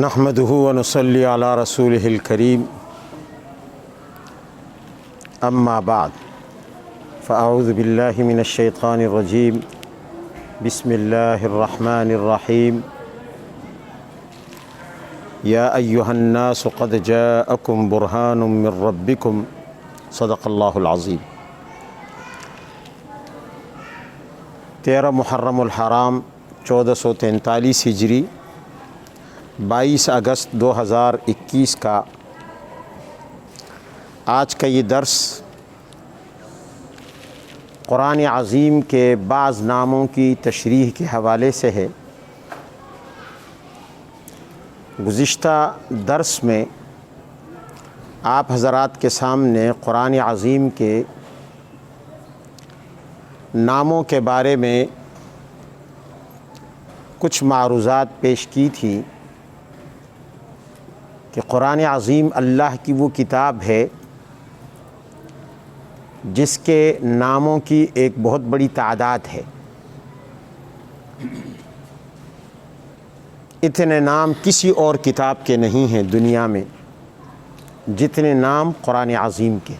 نحمده ونصلي على رسوله الكريم اما بعد فاعوذ بالله من الشيطان الرجيم بسم الله الرحمن الرحيم يا أيها الناس قد جاءكم برهان من ربكم صدق الله العظيم 13 محرم الحرام 1443 ہجری 22 اگست 2021 کا آج کا یہ درس قرآن عظیم کے بعض ناموں کی تشریح کے حوالے سے ہے۔ گزشتہ درس میں آپ حضرات کے سامنے قرآن عظیم کے ناموں کے بارے میں کچھ معروضات پیش کی تھی کہ قرآن عظیم اللہ کی وہ کتاب ہے جس کے ناموں کی ایک بہت بڑی تعداد ہے۔ اتنے نام کسی اور کتاب کے نہیں ہیں دنیا میں جتنے نام قرآن عظیم کے،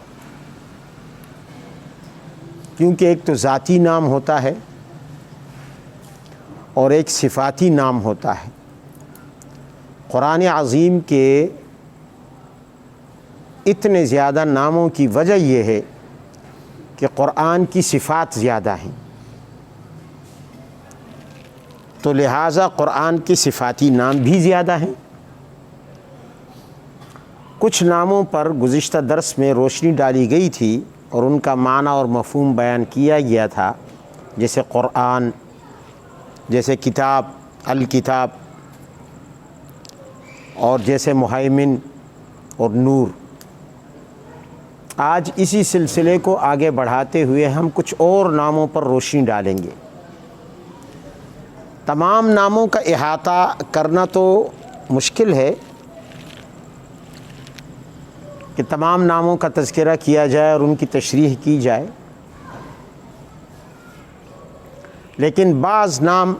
کیونکہ ایک تو ذاتی نام ہوتا ہے اور ایک صفاتی نام ہوتا ہے۔ قرآن عظیم کے اتنے زیادہ ناموں کی وجہ یہ ہے کہ قرآن کی صفات زیادہ ہیں، تو لہٰذا قرآن کے صفاتی نام بھی زیادہ ہیں۔ کچھ ناموں پر گزشتہ درس میں روشنی ڈالی گئی تھی اور ان کا معنی اور مفہوم بیان کیا گیا تھا، جیسے قرآن، جیسے کتاب، الکتاب، اور جیسے مہیمن اور نور۔ آج اسی سلسلے کو آگے بڑھاتے ہوئے ہم کچھ اور ناموں پر روشنی ڈالیں گے۔ تمام ناموں کا احاطہ کرنا تو مشکل ہے کہ تمام ناموں کا تذکرہ کیا جائے اور ان کی تشریح کی جائے، لیکن بعض نام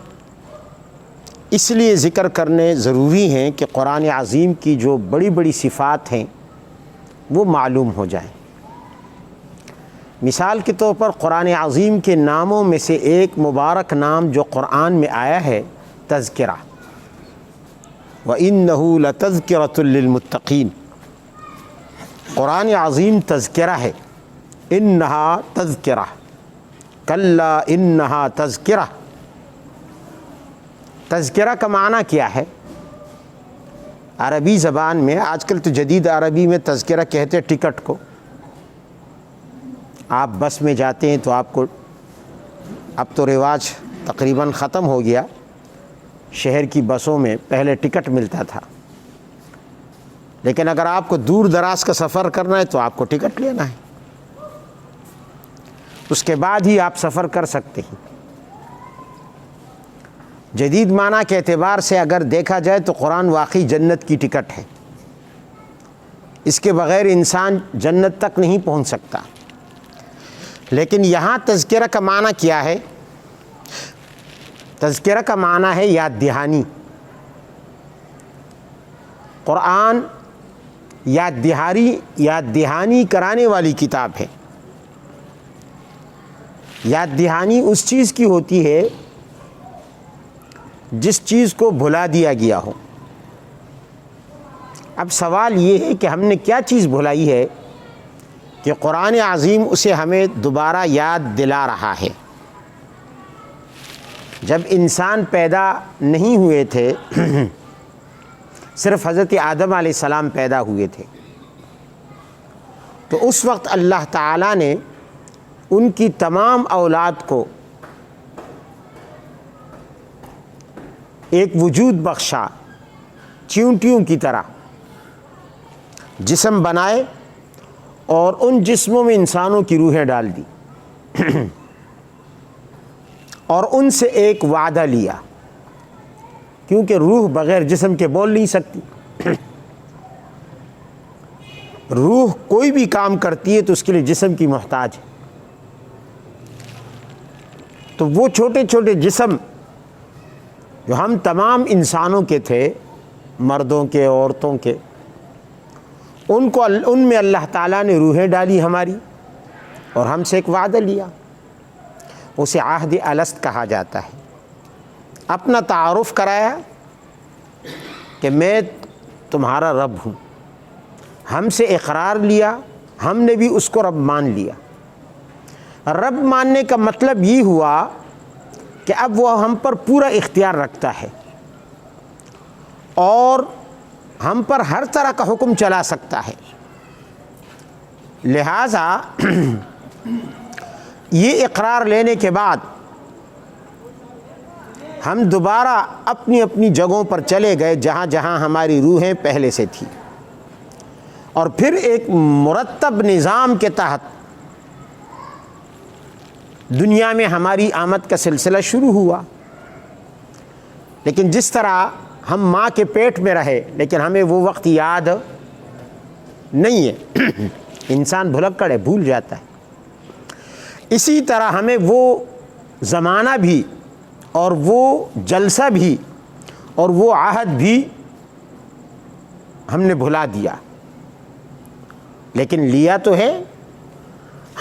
اس لیے ذکر کرنے ضروری ہیں کہ قرآن عظیم کی جو بڑی بڑی صفات ہیں وہ معلوم ہو جائیں۔ مثال کے طور پر قرآن عظیم کے ناموں میں سے ایک مبارک نام جو قرآن میں آیا ہے تذکرہ، وَإِنَّهُ لَتَذْكِرَةٌ لِّلْمُتَّقِينَ۔ قرآن عظیم تذکرہ ہے، انہا تذکرہ، کلا انہا تذکرہ۔ تذکرہ کا معنی کیا ہے؟ عربی زبان میں آج کل تو جدید عربی میں تذکرہ کہتے ہیں ٹکٹ کو۔ آپ بس میں جاتے ہیں تو آپ کو، اب تو رواج تقریباً ختم ہو گیا، شہر کی بسوں میں پہلے ٹکٹ ملتا تھا، لیکن اگر آپ کو دور دراز کا سفر کرنا ہے تو آپ کو ٹکٹ لینا ہے، اس کے بعد ہی آپ سفر کر سکتے ہیں۔ جدید معنی کے اعتبار سے اگر دیکھا جائے تو قرآن واقعی جنت کی ٹکٹ ہے، اس کے بغیر انسان جنت تک نہیں پہنچ سکتا۔ لیکن یہاں تذکرہ کا معنی کیا ہے؟ تذکرہ کا معنی ہے یاد دہانی۔ قرآن یاد دہانی کرانے والی کتاب ہے۔ یاد دہانی اس چیز کی ہوتی ہے جس چیز کو بھلا دیا گیا ہو۔ اب سوال یہ ہے کہ ہم نے کیا چیز بھلائی ہے کہ قرآن عظیم اسے ہمیں دوبارہ یاد دلا رہا ہے۔ جب انسان پیدا نہیں ہوئے تھے، صرف حضرت آدم علیہ السلام پیدا ہوئے تھے، تو اس وقت اللہ تعالیٰ نے ان کی تمام اولاد کو ایک وجود بخشا، چیونٹیوں کی طرح جسم بنائے اور ان جسموں میں انسانوں کی روحیں ڈال دی اور ان سے ایک وعدہ لیا، کیونکہ روح بغیر جسم کے بول نہیں سکتی۔ روح کوئی بھی کام کرتی ہے تو اس کے لیے جسم کی محتاج ہے۔ تو وہ چھوٹے چھوٹے جسم جو ہم تمام انسانوں کے تھے، مردوں کے، عورتوں کے، ان میں اللہ تعالیٰ نے روحیں ڈالی ہماری، اور ہم سے ایک وعدہ لیا، اسے عہد الست کہا جاتا ہے۔ اپنا تعارف کرایا کہ میں تمہارا رب ہوں، ہم سے اقرار لیا، ہم نے بھی اس کو رب مان لیا۔ رب ماننے کا مطلب یہ ہوا کہ اب وہ ہم پر پورا اختیار رکھتا ہے اور ہم پر ہر طرح کا حکم چلا سکتا ہے۔ لہٰذا یہ اقرار لینے کے بعد ہم دوبارہ اپنی اپنی جگہوں پر چلے گئے جہاں جہاں ہماری روحیں پہلے سے تھیں، اور پھر ایک مرتب نظام کے تحت دنیا میں ہماری آمد کا سلسلہ شروع ہوا۔ لیکن جس طرح ہم ماں کے پیٹ میں رہے لیکن ہمیں وہ وقت یاد نہیں ہے، انسان بھلکڑ ہے، بھول جاتا ہے، اسی طرح ہمیں وہ زمانہ بھی اور وہ جلسہ بھی اور وہ عہد بھی ہم نے بھلا دیا۔ لیکن لیا تو ہے،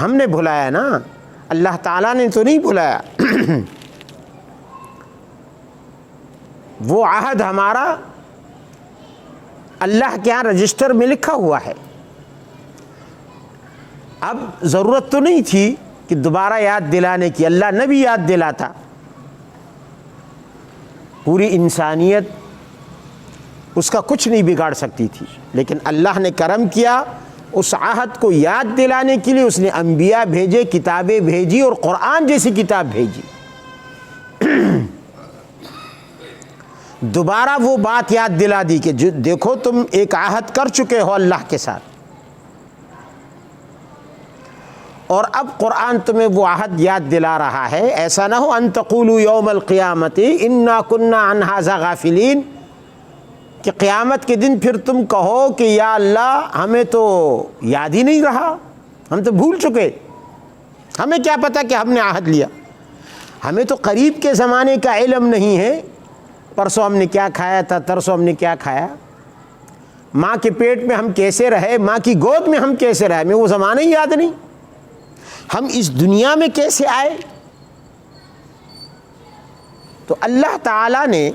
ہم نے بھلایا نا، اللہ تعالیٰ نے تو نہیں بھلایا۔ وہ عہد ہمارا اللہ کے ہاں رجسٹر میں لکھا ہوا ہے۔ اب ضرورت تو نہیں تھی کہ دوبارہ یاد دلانے کی، اللہ نے بھی یاد دلاتا، پوری انسانیت اس کا کچھ نہیں بگاڑ سکتی تھی، لیکن اللہ نے کرم کیا، اس عہد کو یاد دلانے کے لیے اس نے انبیاء بھیجے، کتابیں بھیجی، اور قرآن جیسی کتاب بھیجی۔ دوبارہ وہ بات یاد دلا دی کہ دیکھو تم ایک عہد کر چکے ہو اللہ کے ساتھ، اور اب قرآن تمہیں وہ عہد یاد دلا رہا ہے۔ ایسا نہ ہو ان تقولوا یوم القیامت انا کنا عن ھذا غافلین، کہ قیامت کے دن پھر تم کہو کہ یا اللہ ہمیں تو یاد ہی نہیں رہا، ہم تو بھول چکے، ہمیں کیا پتہ کہ ہم نے عہد لیا، ہمیں تو قریب کے زمانے کا علم نہیں ہے، پرسوں ہم نے کیا کھایا تھا، ترسوں ہم نے کیا کھایا، ماں کے پیٹ میں ہم کیسے رہے، ماں کی گود میں ہم کیسے رہے، ہمیں وہ زمانہ ہی یاد نہیں، ہم اس دنیا میں کیسے آئے۔ تو اللہ تعالیٰ نے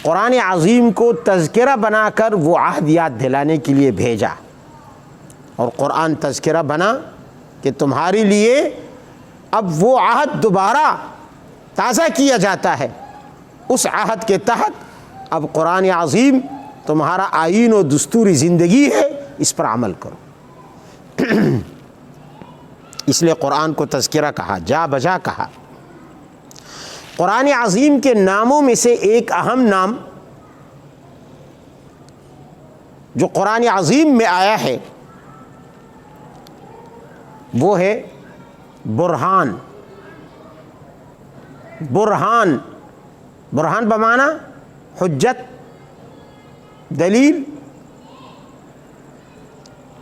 قرآن عظیم کو تذکرہ بنا کر وہ عہد یاد دلانے کے لیے بھیجا، اور قرآن تذکرہ بنا کہ تمہارے لیے اب وہ عہد دوبارہ تازہ کیا جاتا ہے۔ اس عہد کے تحت اب قرآن عظیم تمہارا آئین و دستوری زندگی ہے، اس پر عمل کرو۔ اس لیے قرآن کو تذکرہ کہا، جا بجا کہا۔ قرآن عظیم کے ناموں میں سے ایک اہم نام جو قرآن عظیم میں آیا ہے وہ ہے برہان۔ برہان، برہان بمعنی حجت، دلیل۔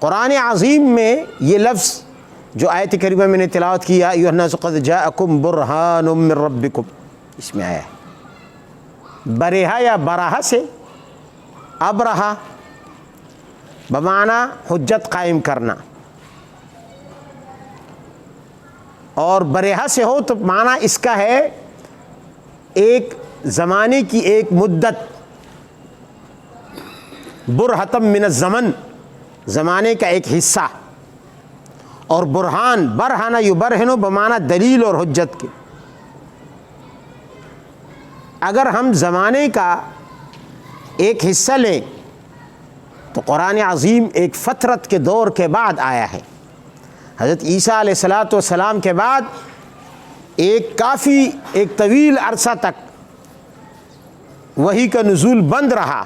قرآن عظیم میں یہ لفظ جو آیت کریمہ میں نے تلاوت کیا، ایھا الناس قد جاءکم برہان من ربکم، اس میں آیا ہے۔ برہا یا براہ سے، ابرہا بمعنی حجت قائم کرنا، اور برہا سے ہو تو معنی اس کا ہے ایک زمانے کی ایک مدت، برہتم من الزمن، زمانے کا ایک حصہ، اور برہان برہنہ یبرہنو بمعنی دلیل اور حجت کے۔ اگر ہم زمانے کا ایک حصہ لیں تو قرآن عظیم ایک فترت کے دور کے بعد آیا ہے۔ حضرت عیسیٰ علیہ السلام کے بعد ایک طویل عرصہ تک وحی کا نزول بند رہا۔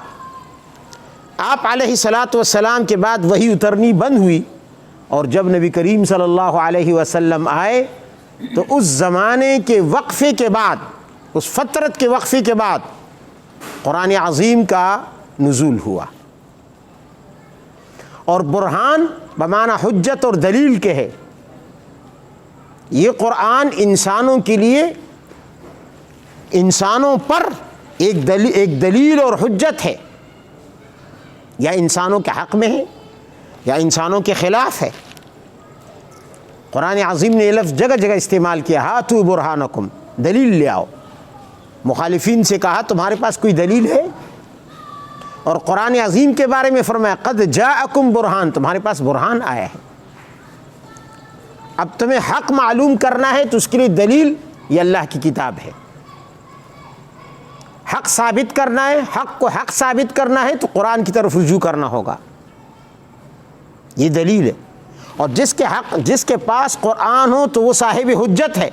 آپ علیہ السلام کے بعد وحی اترنی بند ہوئی، اور جب نبی کریم صلی اللہ علیہ وسلم آئے تو اس زمانے کے وقفے کے بعد، اس فترت کے وقفے کے بعد قرآن عظیم کا نزول ہوا۔ اور برہان بمعنی حجت اور دلیل کے ہے۔ یہ قرآن انسانوں کے لیے، انسانوں پر ایک دلیل اور حجت ہے، یا انسانوں کے حق میں ہے یا انسانوں کے خلاف ہے۔ قرآن عظیم نے یہ لفظ جگہ جگہ استعمال کیا، ہاتھو برہانکم، دلیل لے آؤ۔ مخالفین سے کہا تمہارے پاس کوئی دلیل ہے؟ اور قرآن عظیم کے بارے میں فرمایا قد جاءکم برہان، تمہارے پاس برہان آیا ہے۔ اب تمہیں حق معلوم کرنا ہے تو اس کے لیے دلیل یہ اللہ کی کتاب ہے۔ حق ثابت کرنا ہے، حق کو حق ثابت کرنا ہے تو قرآن کی طرف رجوع کرنا ہوگا، یہ دلیل ہے۔ اور جس کے پاس قرآن ہو تو وہ صاحب حجت ہے،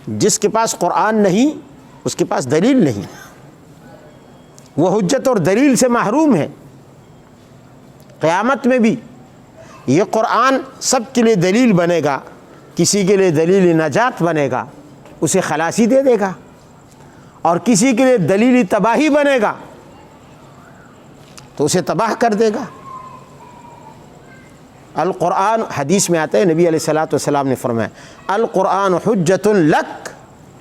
جس کے پاس قرآن نہیں اس کے پاس دلیل نہیں، وہ حجت اور دلیل سے محروم ہے۔ قیامت میں بھی یہ قرآن سب کے لیے دلیل بنے گا، کسی کے لیے دلیل نجات بنے گا، اسے خلاصی دے دے گا، اور کسی کے لیے دلیل تباہی بنے گا تو اسے تباہ کر دے گا۔ القرآن، حدیث میں آتا ہے نبی علیہ الصلوۃ والسلام نے فرمایا القرآن حجت لک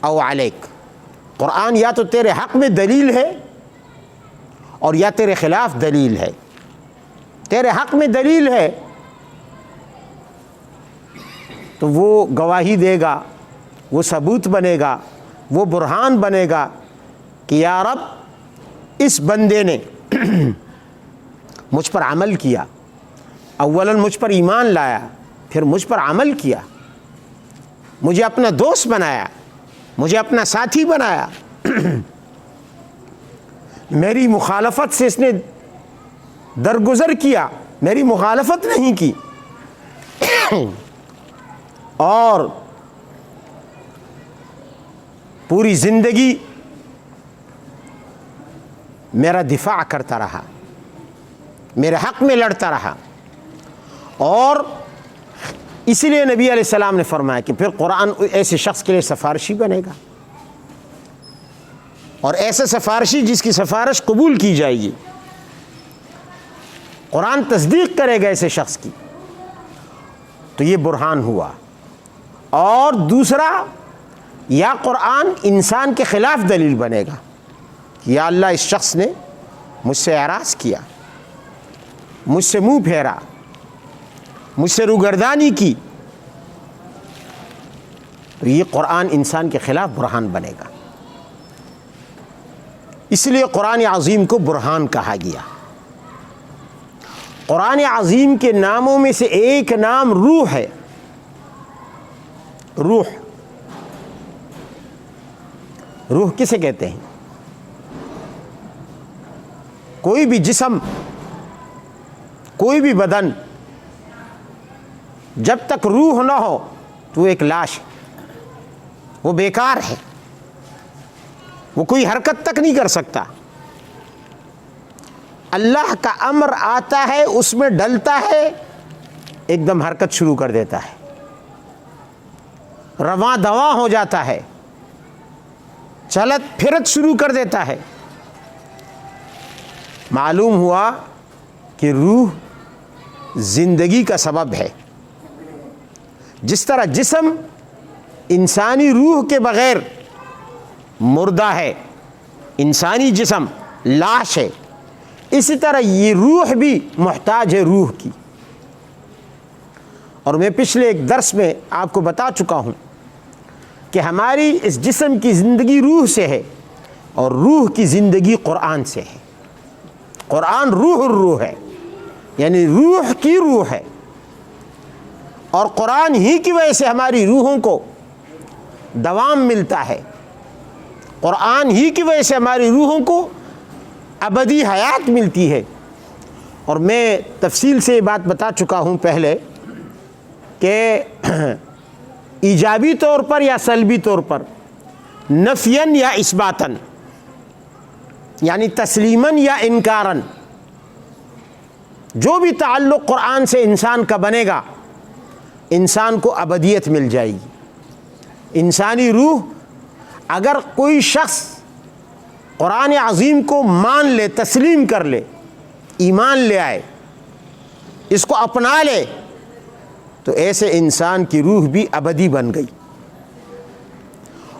او علیک، قرآن یا تو تیرے حق میں دلیل ہے اور یا تیرے خلاف دلیل ہے۔ تیرے حق میں دلیل ہے تو وہ گواہی دے گا، وہ ثبوت بنے گا، وہ برہان بنے گا کہ یا رب اس بندے نے مجھ پر عمل کیا، اولاً مجھ پر ایمان لایا، پھر مجھ پر عمل کیا، مجھے اپنا دوست بنایا، مجھے اپنا ساتھی بنایا، میری مخالفت سے اس نے درگزر کیا، میری مخالفت نہیں کی، اور پوری زندگی میرا دفاع کرتا رہا، میرے حق میں لڑتا رہا۔ اور اسی لیے نبی علیہ السلام نے فرمایا کہ پھر قرآن ایسے شخص کے لیے سفارشی بنے گا، اور ایسے سفارشی جس کی سفارش قبول کی جائے گی، قرآن تصدیق کرے گا ایسے شخص کی، تو یہ برہان ہوا۔ اور دوسرا، یا قرآن انسان کے خلاف دلیل بنے گا، یا اللہ اس شخص نے مجھ سے اعراض کیا، مجھ سے منہ پھیرا، مجھ سے روگردانی کی، تو یہ قرآن انسان کے خلاف برہان بنے گا۔ اس لیے قرآن عظیم کو برہان کہا گیا۔ قرآن عظیم کے ناموں میں سے ایک نام روح ہے۔ روح کسے کہتے ہیں؟ کوئی بھی جسم، کوئی بھی بدن جب تک روح نہ ہو تو وہ ایک لاش ہے، وہ بیکار ہے، وہ کوئی حرکت تک نہیں کر سکتا۔ اللہ کا امر آتا ہے، اس میں ڈلتا ہے، ایک دم حرکت شروع کر دیتا ہے، رواں دواں ہو جاتا ہے، چلت پھرت شروع کر دیتا ہے۔ معلوم ہوا کہ روح زندگی کا سبب ہے۔ جس طرح جسم انسانی روح کے بغیر مردہ ہے، انسانی جسم لاش ہے، اسی طرح یہ روح بھی محتاج ہے روح کی۔ اور میں پچھلے ایک درس میں آپ کو بتا چکا ہوں کہ ہماری اس جسم کی زندگی روح سے ہے، اور روح کی زندگی قرآن سے ہے۔ قرآن روح الروح ہے، یعنی روح کی روح ہے، اور قرآن ہی کی وجہ سے ہماری روحوں کو دوام ملتا ہے، قرآن ہی کی وجہ سے ہماری روحوں کو ابدی حیات ملتی ہے۔ اور میں تفصیل سے یہ بات بتا چکا ہوں پہلے کہ ایجابی طور پر یا سلبی طور پر، نفیاً یا اثباتاً، یعنی تسلیماً یا انکاراً، جو بھی تعلق قرآن سے انسان کا بنے گا انسان کو ابدیت مل جائے گی۔ انسانی روح، اگر کوئی شخص قرآن عظیم کو مان لے، تسلیم کر لے، ایمان لے آئے، اس کو اپنا لے، تو ایسے انسان کی روح بھی ابدی بن گئی۔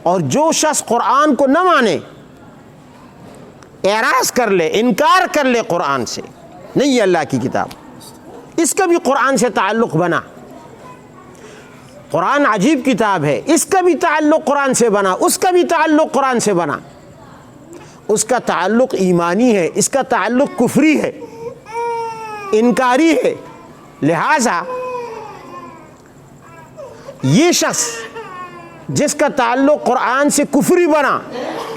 اور جو شخص قرآن کو نہ مانے، اعراض کر لے، انکار کر لے قرآن سے، نہیں یہ اللہ کی کتاب، اس کا بھی قرآن سے تعلق بنا، قرآن عجیب کتاب ہے، اس کا بھی تعلق قرآن سے بنا، اس کا بھی تعلق قرآن سے بنا، اس کا تعلق ایمانی ہے، اس کا تعلق کفری ہے، انکاری ہے۔ لہذا یہ شخص جس کا تعلق قرآن سے کفری بنا،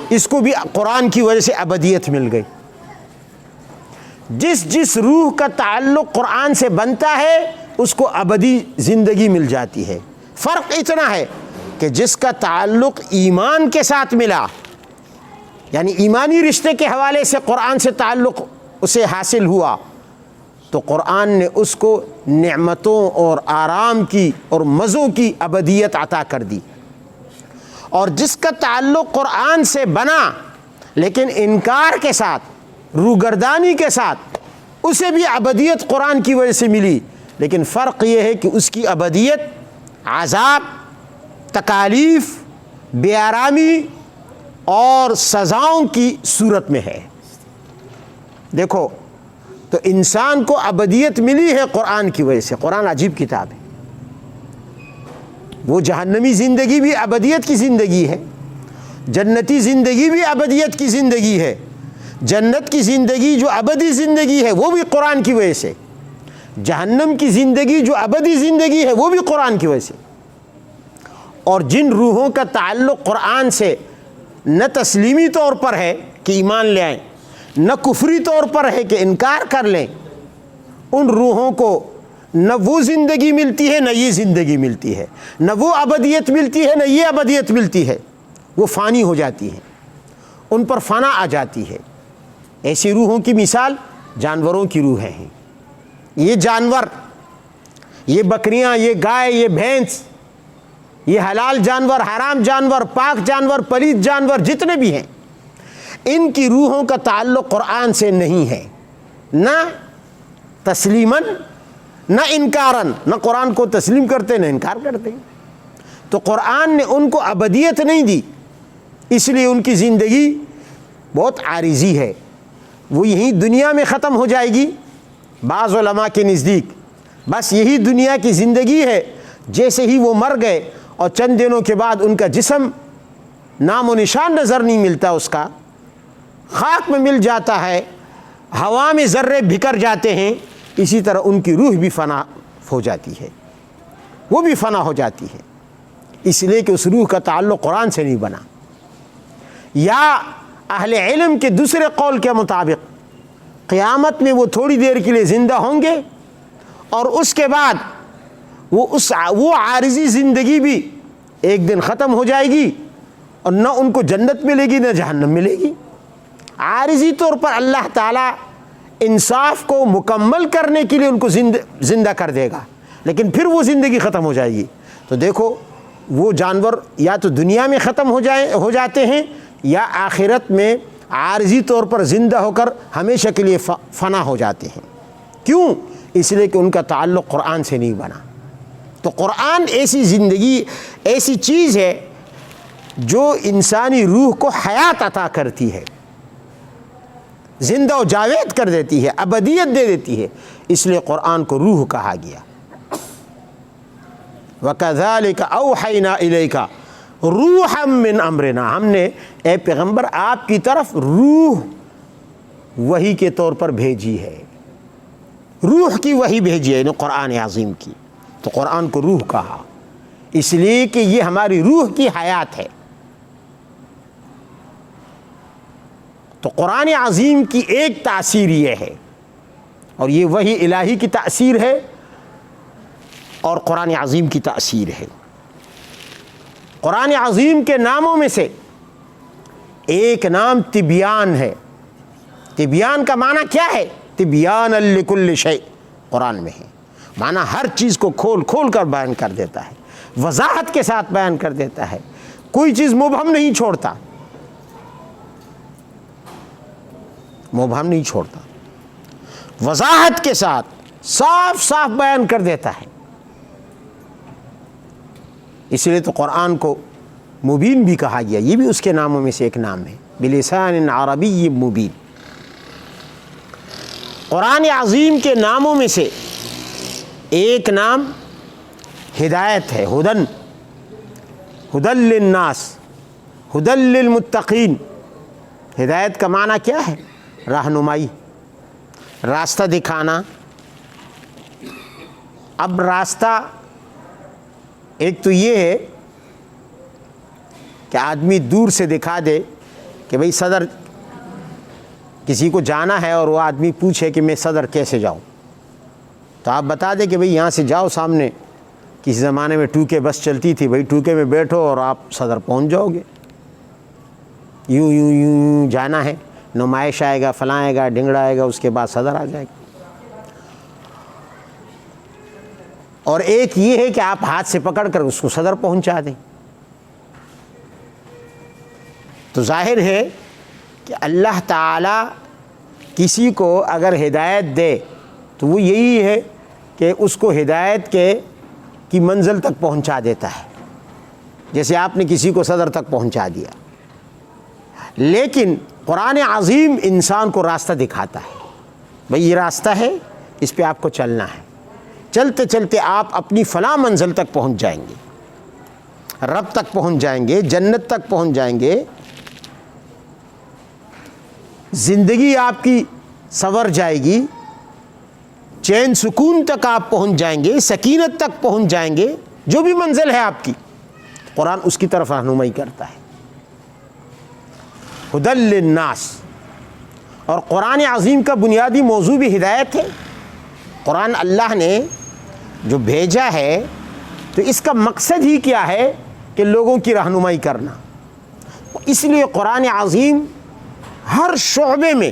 اس کو بھی قرآن کی وجہ سے ابدیت مل گئی۔ جس روح کا تعلق قرآن سے بنتا ہے اس کو ابدی زندگی مل جاتی ہے۔ فرق اتنا ہے کہ جس کا تعلق ایمان کے ساتھ ملا، یعنی ایمانی رشتے کے حوالے سے قرآن سے تعلق اسے حاصل ہوا، تو قرآن نے اس کو نعمتوں اور آرام کی اور مزوں کی ابدیت عطا کر دی۔ اور جس کا تعلق قرآن سے بنا لیکن انکار کے ساتھ، روگردانی کے ساتھ، اسے بھی ابدیت قرآن کی وجہ سے ملی، لیکن فرق یہ ہے کہ اس کی ابدیت عذاب، تکالیف، بے آرامی اور سزاؤں کی صورت میں ہے۔ دیکھو تو انسان کو ابدیت ملی ہے قرآن کی وجہ سے، قرآن عجیب کتاب ہے۔ وہ جہنمی زندگی بھی ابدیت کی زندگی ہے، جنتی زندگی بھی ابدیت کی زندگی ہے، جنت کی زندگی جو ابدی زندگی ہے وہ بھی قرآن کی وجہ سے، جہنم کی زندگی جو ابدی زندگی ہے وہ بھی قرآن کی وجہ سے۔ اور جن روحوں کا تعلق قرآن سے نہ تسلیمی طور پر ہے کہ ایمان لے آئیں، نہ کفری طور پر ہے کہ انکار کر لیں، ان روحوں کو نہ وہ زندگی ملتی ہے نہ یہ زندگی ملتی ہے، نہ وہ ابدیت ملتی ہے نہ یہ ابدیت ملتی ہے، وہ فانی ہو جاتی ہیں، ان پر فنا آ جاتی ہے۔ ایسی روحوں کی مثال جانوروں کی روحیں ہیں۔ یہ جانور، یہ بکریاں، یہ گائے، یہ بھینس، یہ حلال جانور، حرام جانور، پاک جانور، پلید جانور جتنے بھی ہیں، ان کی روحوں کا تعلق قرآن سے نہیں ہے، نہ تسلیماً نہ انکاراً، نہ قرآن کو تسلیم کرتے نہ انکار کرتے۔ تو قرآن نے ان کو ابدیت نہیں دی، اس لیے ان کی زندگی بہت عارضی ہے، وہ یہی دنیا میں ختم ہو جائے گی۔ بعض علماء کے نزدیک بس یہی دنیا کی زندگی ہے، جیسے ہی وہ مر گئے اور چند دنوں کے بعد ان کا جسم نام و نشان نظر نہیں ملتا، اس کا خاک میں مل جاتا ہے، ہوا میں ذرے بکھر جاتے ہیں، اسی طرح ان کی روح بھی فنا ہو جاتی ہے، وہ بھی فنا ہو جاتی ہے، اس لیے کہ اس روح کا تعلق قرآن سے نہیں بنا۔ یا اہل علم کے دوسرے قول کے مطابق قیامت میں وہ تھوڑی دیر کے لیے زندہ ہوں گے اور اس کے بعد وہ عارضی زندگی بھی ایک دن ختم ہو جائے گی، اور نہ ان کو جنت ملے گی نہ جہنم ملے گی۔ عارضی طور پر اللہ تعالیٰ انصاف کو مکمل کرنے کے لیے ان کو زندہ کر دے گا، لیکن پھر وہ زندگی ختم ہو جائے گی۔ تو دیکھو وہ جانور یا تو دنیا میں ختم ہو جاتے ہیں، یا آخرت میں عارضی طور پر زندہ ہو کر ہمیشہ کے لیے فنا ہو جاتے ہیں۔ کیوں؟ اس لیے کہ ان کا تعلق قرآن سے نہیں بنا۔ تو قرآن ایسی زندگی، ایسی چیز ہے جو انسانی روح کو حیات عطا کرتی ہے، زندہ و جاوید کر دیتی ہے، ابدیت دے دیتی ہے، اس لیے قرآن کو روح کہا گیا۔ وَكَذَلِكَ أَوْحَيْنَا إِلَيْكَ رُوحًا مِّنْ أَمْرِنَا، ہم نے اے پیغمبر آپ کی طرف روح وحی کے طور پر بھیجی ہے، روح کی وحی بھیجی ہے، یعنی قرآن عظیم کی۔ تو قرآن کو روح کہا اس لیے کہ یہ ہماری روح کی حیات ہے۔ تو قرآن عظیم کی ایک تاثیر یہ ہے، اور یہ وحی الہی کی تاثیر ہے اور قرآن عظیم کی تاثیر ہے۔ قرآن عظیم کے ناموں میں سے ایک نام تبیان ہے۔ تبیان کا معنی کیا ہے؟ تبیان لکل شیء قرآن میں ہے، معنی ہر چیز کو کھول کھول کر بیان کر دیتا ہے، وضاحت کے ساتھ بیان کر دیتا ہے، کوئی چیز مبہم نہیں چھوڑتا، مبہم نہیں چھوڑتا، وضاحت کے ساتھ صاف صاف بیان کر دیتا ہے۔ اس لیے تو قرآن کو مبین بھی کہا گیا، یہ بھی اس کے ناموں میں سے ایک نام ہے۔ بلسان عربی مبین۔ قرآن عظیم کے ناموں میں سے ایک نام ہدایت ہے، ہدن، ہدن للناس، ہدن للمتقین۔ ہدایت کا معنی کیا ہے؟ رہنمائی، راستہ دکھانا۔ اب راستہ ایک تو یہ ہے کہ آدمی دور سے دکھا دے کہ بھئی صدر، کسی کو جانا ہے اور وہ آدمی پوچھے کہ میں صدر کیسے جاؤں، تو آپ بتا دیں کہ بھئی یہاں سے جاؤ سامنے، کسی زمانے میں ٹوکے بس چلتی تھی، بھئی ٹوکے میں بیٹھو اور آپ صدر پہنچ جاؤ گے۔ یوں یوں یوں یوں جانا ہے، نمائش آئے گا، فلاں آئے گا، ڈنگڑا آئے گا، اس کے بعد صدر آ جائے گا۔ اور ایک یہ ہے کہ آپ ہاتھ سے پکڑ کر اس کو صدر پہنچا دیں۔ تو ظاہر ہے کہ اللہ تعالیٰ کسی کو اگر ہدایت دے تو وہ یہی ہے کہ اس کو ہدایت کی منزل تک پہنچا دیتا ہے، جیسے آپ نے کسی کو صدر تک پہنچا دیا۔ لیکن قرآن عظیم انسان کو راستہ دکھاتا ہے، بھئی یہ راستہ ہے، اس پہ آپ کو چلنا ہے، چلتے چلتے آپ اپنی فلاں منزل تک پہنچ جائیں گے، رب تک پہنچ جائیں گے، جنت تک پہنچ جائیں گے، زندگی آپ کی سنور جائے گی، چین سکون تک آپ پہنچ جائیں گے، سکینت تک پہنچ جائیں گے۔ جو بھی منزل ہے آپ کی، قرآن اس کی طرف رہنمائی کرتا ہے۔ ہدی للناس، اور قرآن عظیم کا بنیادی موضوع بھی ہدایت ہے۔ قرآن اللہ نے جو بھیجا ہے تو اس کا مقصد ہی کیا ہے کہ لوگوں کی رہنمائی کرنا۔ اس لیے قرآن عظیم ہر شعبے میں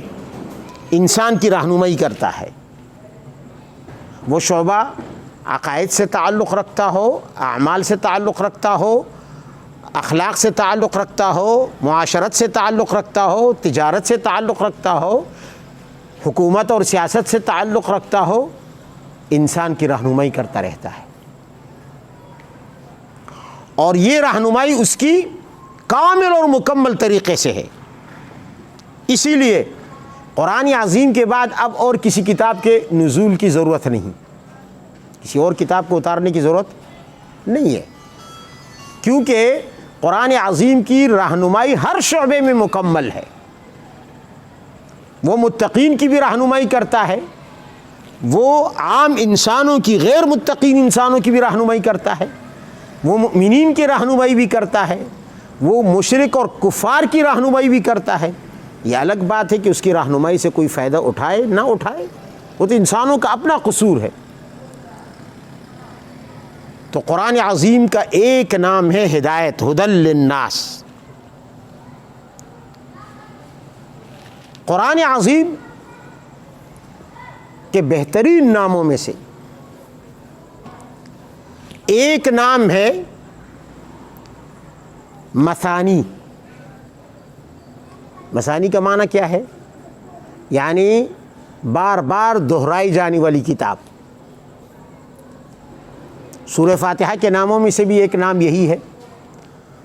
انسان کی رہنمائی کرتا ہے، وہ شعبہ عقائد سے تعلق رکھتا ہو، اعمال سے تعلق رکھتا ہو، اخلاق سے تعلق رکھتا ہو، معاشرت سے تعلق رکھتا ہو، تجارت سے تعلق رکھتا ہو، حکومت اور سیاست سے تعلق رکھتا ہو، انسان کی رہنمائی کرتا رہتا ہے۔ اور یہ رہنمائی اس کی کامل اور مکمل طریقے سے ہے۔ اسی لیے قرآن عظیم کے بعد اب اور کسی کتاب کے نزول کی ضرورت نہیں، کسی اور کتاب کو اتارنے کی ضرورت نہیں ہے، کیونکہ قرآن عظیم کی رہنمائی ہر شعبے میں مکمل ہے۔ وہ متقین کی بھی رہنمائی کرتا ہے، وہ عام انسانوں کی، غیر متقین انسانوں کی بھی رہنمائی کرتا ہے، وہ مؤمنین کی رہنمائی بھی کرتا ہے، وہ مشرک اور کفار کی رہنمائی بھی کرتا ہے۔ یہ الگ بات ہے کہ اس کی رہنمائی سے کوئی فائدہ اٹھائے نہ اٹھائے، وہ تو انسانوں کا اپنا قصور ہے۔ تو قرآن عظیم کا ایک نام ہے ہدایت، ہدی للناس۔ قرآن عظیم کے بہترین ناموں میں سے ایک نام ہے مثانی۔ مثانی کا معنی کیا ہے؟ یعنی بار بار دہرائی جانے والی کتاب۔ سورہ فاتحہ کے ناموں میں سے بھی ایک نام یہی ہے،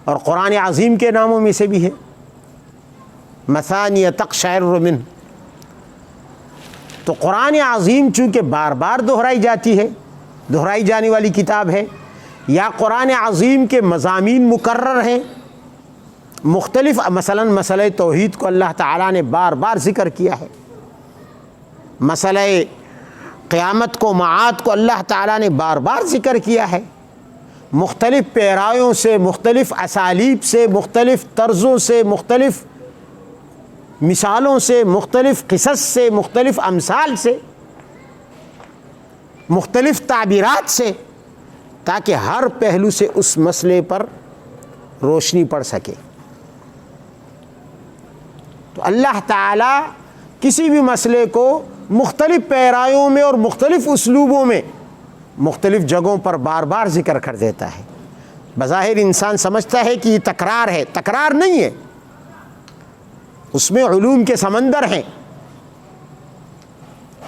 اور قرآن عظیم کے ناموں میں سے بھی ہے، مثانی تقشعر منہ۔ تو قرآن عظیم چونکہ بار بار دہرائی جاتی ہے، دہرائی جانے والی کتاب ہے، یا قرآن عظیم کے مضامین مکرر ہیں مختلف، مثلا مسئلہ توحید کو اللہ تعالیٰ نے بار بار ذکر کیا ہے، مسئلہ قیامت کو، معاد کو اللہ تعالیٰ نے بار بار ذکر کیا ہے، مختلف پیرایوں سے، مختلف اسالیب سے، مختلف طرزوں سے، مختلف مثالوں سے، مختلف قصص سے، مختلف امثال سے، مختلف تعبیرات سے، تاکہ ہر پہلو سے اس مسئلے پر روشنی پڑ سکے۔ تو اللہ تعالیٰ کسی بھی مسئلے کو مختلف پیرایوں میں اور مختلف اسلوبوں میں مختلف جگہوں پر بار بار ذکر کر دیتا ہے۔ بظاہر انسان سمجھتا ہے کہ یہ تکرار ہے، تکرار نہیں ہے، اس میں علوم کے سمندر ہیں۔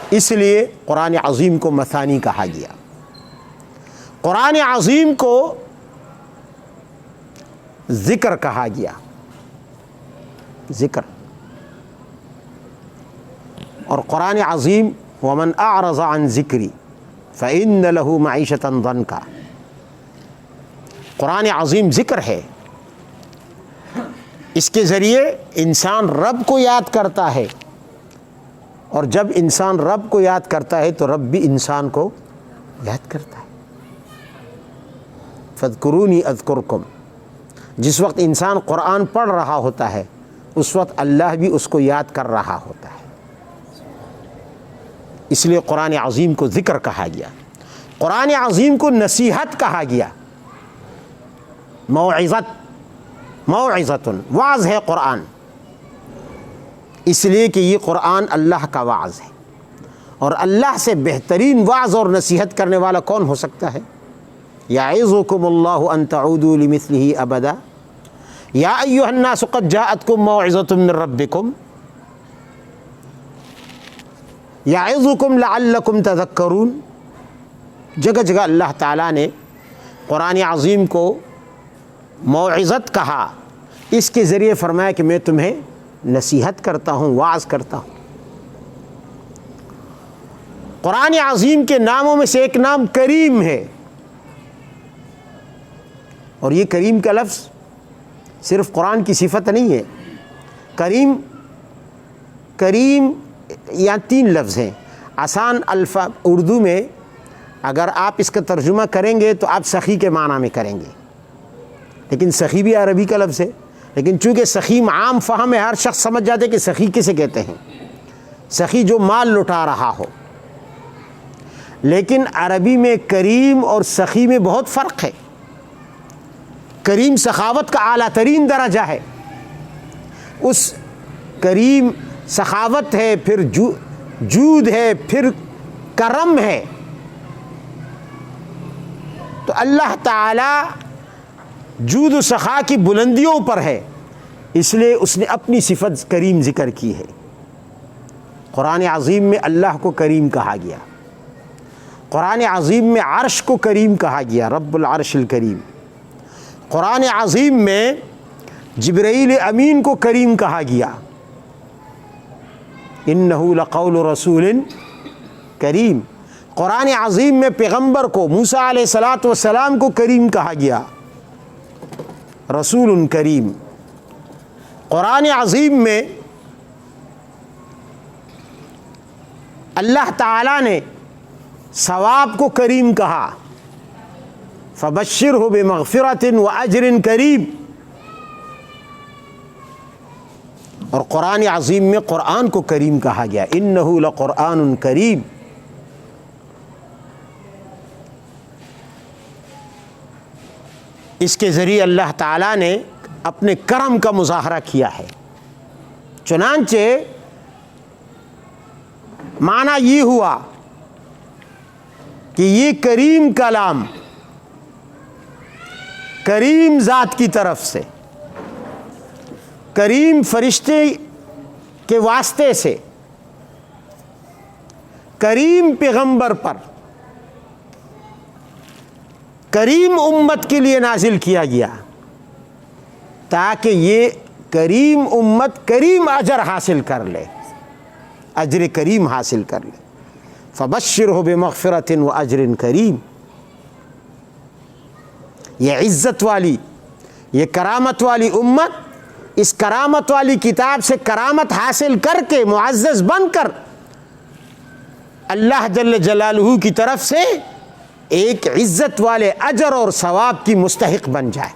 اس لیے قرآن عظیم کو مثانی کہا گیا۔ قرآن عظیم کو ذکر کہا گیا۔ ذکر. اور قرآن عظیم ومن اعرض عن ذکری فإن له معیشۃ ضنکا، قرآن عظیم ذکر ہے. اس کے ذریعے انسان رب کو یاد کرتا ہے، اور جب انسان رب کو یاد کرتا ہے تو رب بھی انسان کو یاد کرتا ہے. فاذکرونی اذکرکم، جس وقت انسان قرآن پڑھ رہا ہوتا ہے اس وقت اللہ بھی اس کو یاد کر رہا ہوتا ہے. اس لیے قرآن عظیم کو ذکر کہا گیا. قرآن عظیم کو نصیحت کہا گیا. موعظۃ وعظ ہے قرآن، اس لیے کہ یہ قرآن اللہ کا وعظ ہے، اور اللہ سے بہترین وعظ اور نصیحت کرنے والا کون ہو سکتا ہے؟ یعظکم اللہ ان تعودوا لمثلہ ابدا یا ایھا الناس قد جاءتکم موعظۃ من ربکم یعظکم لعلکم تذکرون. جگہ جگہ اللہ تعالیٰ نے قرآن عظیم کو موعظت کہا، اس کے ذریعے فرمایا کہ میں تمہیں نصیحت کرتا ہوں، وعظ کرتا ہوں. قرآن عظیم کے ناموں میں سے ایک نام کریم ہے، اور یہ کریم کا لفظ صرف قرآن کی صفت نہیں ہے. کریم یہاں 3 لفظ ہیں. آسان الفاظ اردو میں اگر آپ اس کا ترجمہ کریں گے تو آپ سخی کے معنی میں کریں گے، لیکن سخی بھی عربی کا لفظ ہے، لیکن چونکہ سخی عام فہم ہے، ہر شخص سمجھ جاتے کہ سخی کسے کہتے ہیں، سخی جو مال لٹا رہا ہو. لیکن عربی میں کریم اور سخی میں بہت فرق ہے. کریم سخاوت کا اعلیٰ ترین درجہ ہے. اس کریم سخاوت ہے، پھر جود ہے، پھر کرم ہے. تو اللہ تعالی جود و سخا کی بلندیوں پر ہے، اس لیے اس نے اپنی صفت کریم ذکر کی ہے. قرآن عظیم میں اللہ کو کریم کہا گیا. قرآن عظیم میں عرش کو کریم کہا گیا، رب العرش الکریم. قرآن عظیم میں جبرائیل امین کو کریم کہا گیا. انہ لقول رسول کریم. قرآن عظیم میں پیغمبر کو موسیٰ علیہ الصلاۃ والسلام کو کریم کہا گیا، رسول کریم. قرآن عظیم میں اللہ تعالیٰ نے ثواب کو کریم کہا، فبشرہ بمغفرۃ واجر کریم. اور قرآن عظیم میں قرآن کو کریم کہا گیا، انہ لقرآن کریم. اس کے ذریعے اللہ تعالیٰ نے اپنے کرم کا مظاہرہ کیا ہے. چنانچہ معنی یہ ہوا کہ یہ کریم کلام کریم ذات کی طرف سے، کریم فرشتے کے واسطے سے، کریم پیغمبر پر، کریم امت کے لیے نازل کیا گیا، تاکہ یہ کریم امت کریم اجر حاصل کر لے، اجر کریم حاصل کر لے. فبشرہ بمغفرۃ واجر کریم. یہ عزت والی، یہ کرامت والی امت اس کرامت والی کتاب سے کرامت حاصل کر کے معزز بن کر اللہ جل جلالہ کی طرف سے ایک عزت والے اجر اور ثواب کی مستحق بن جائے.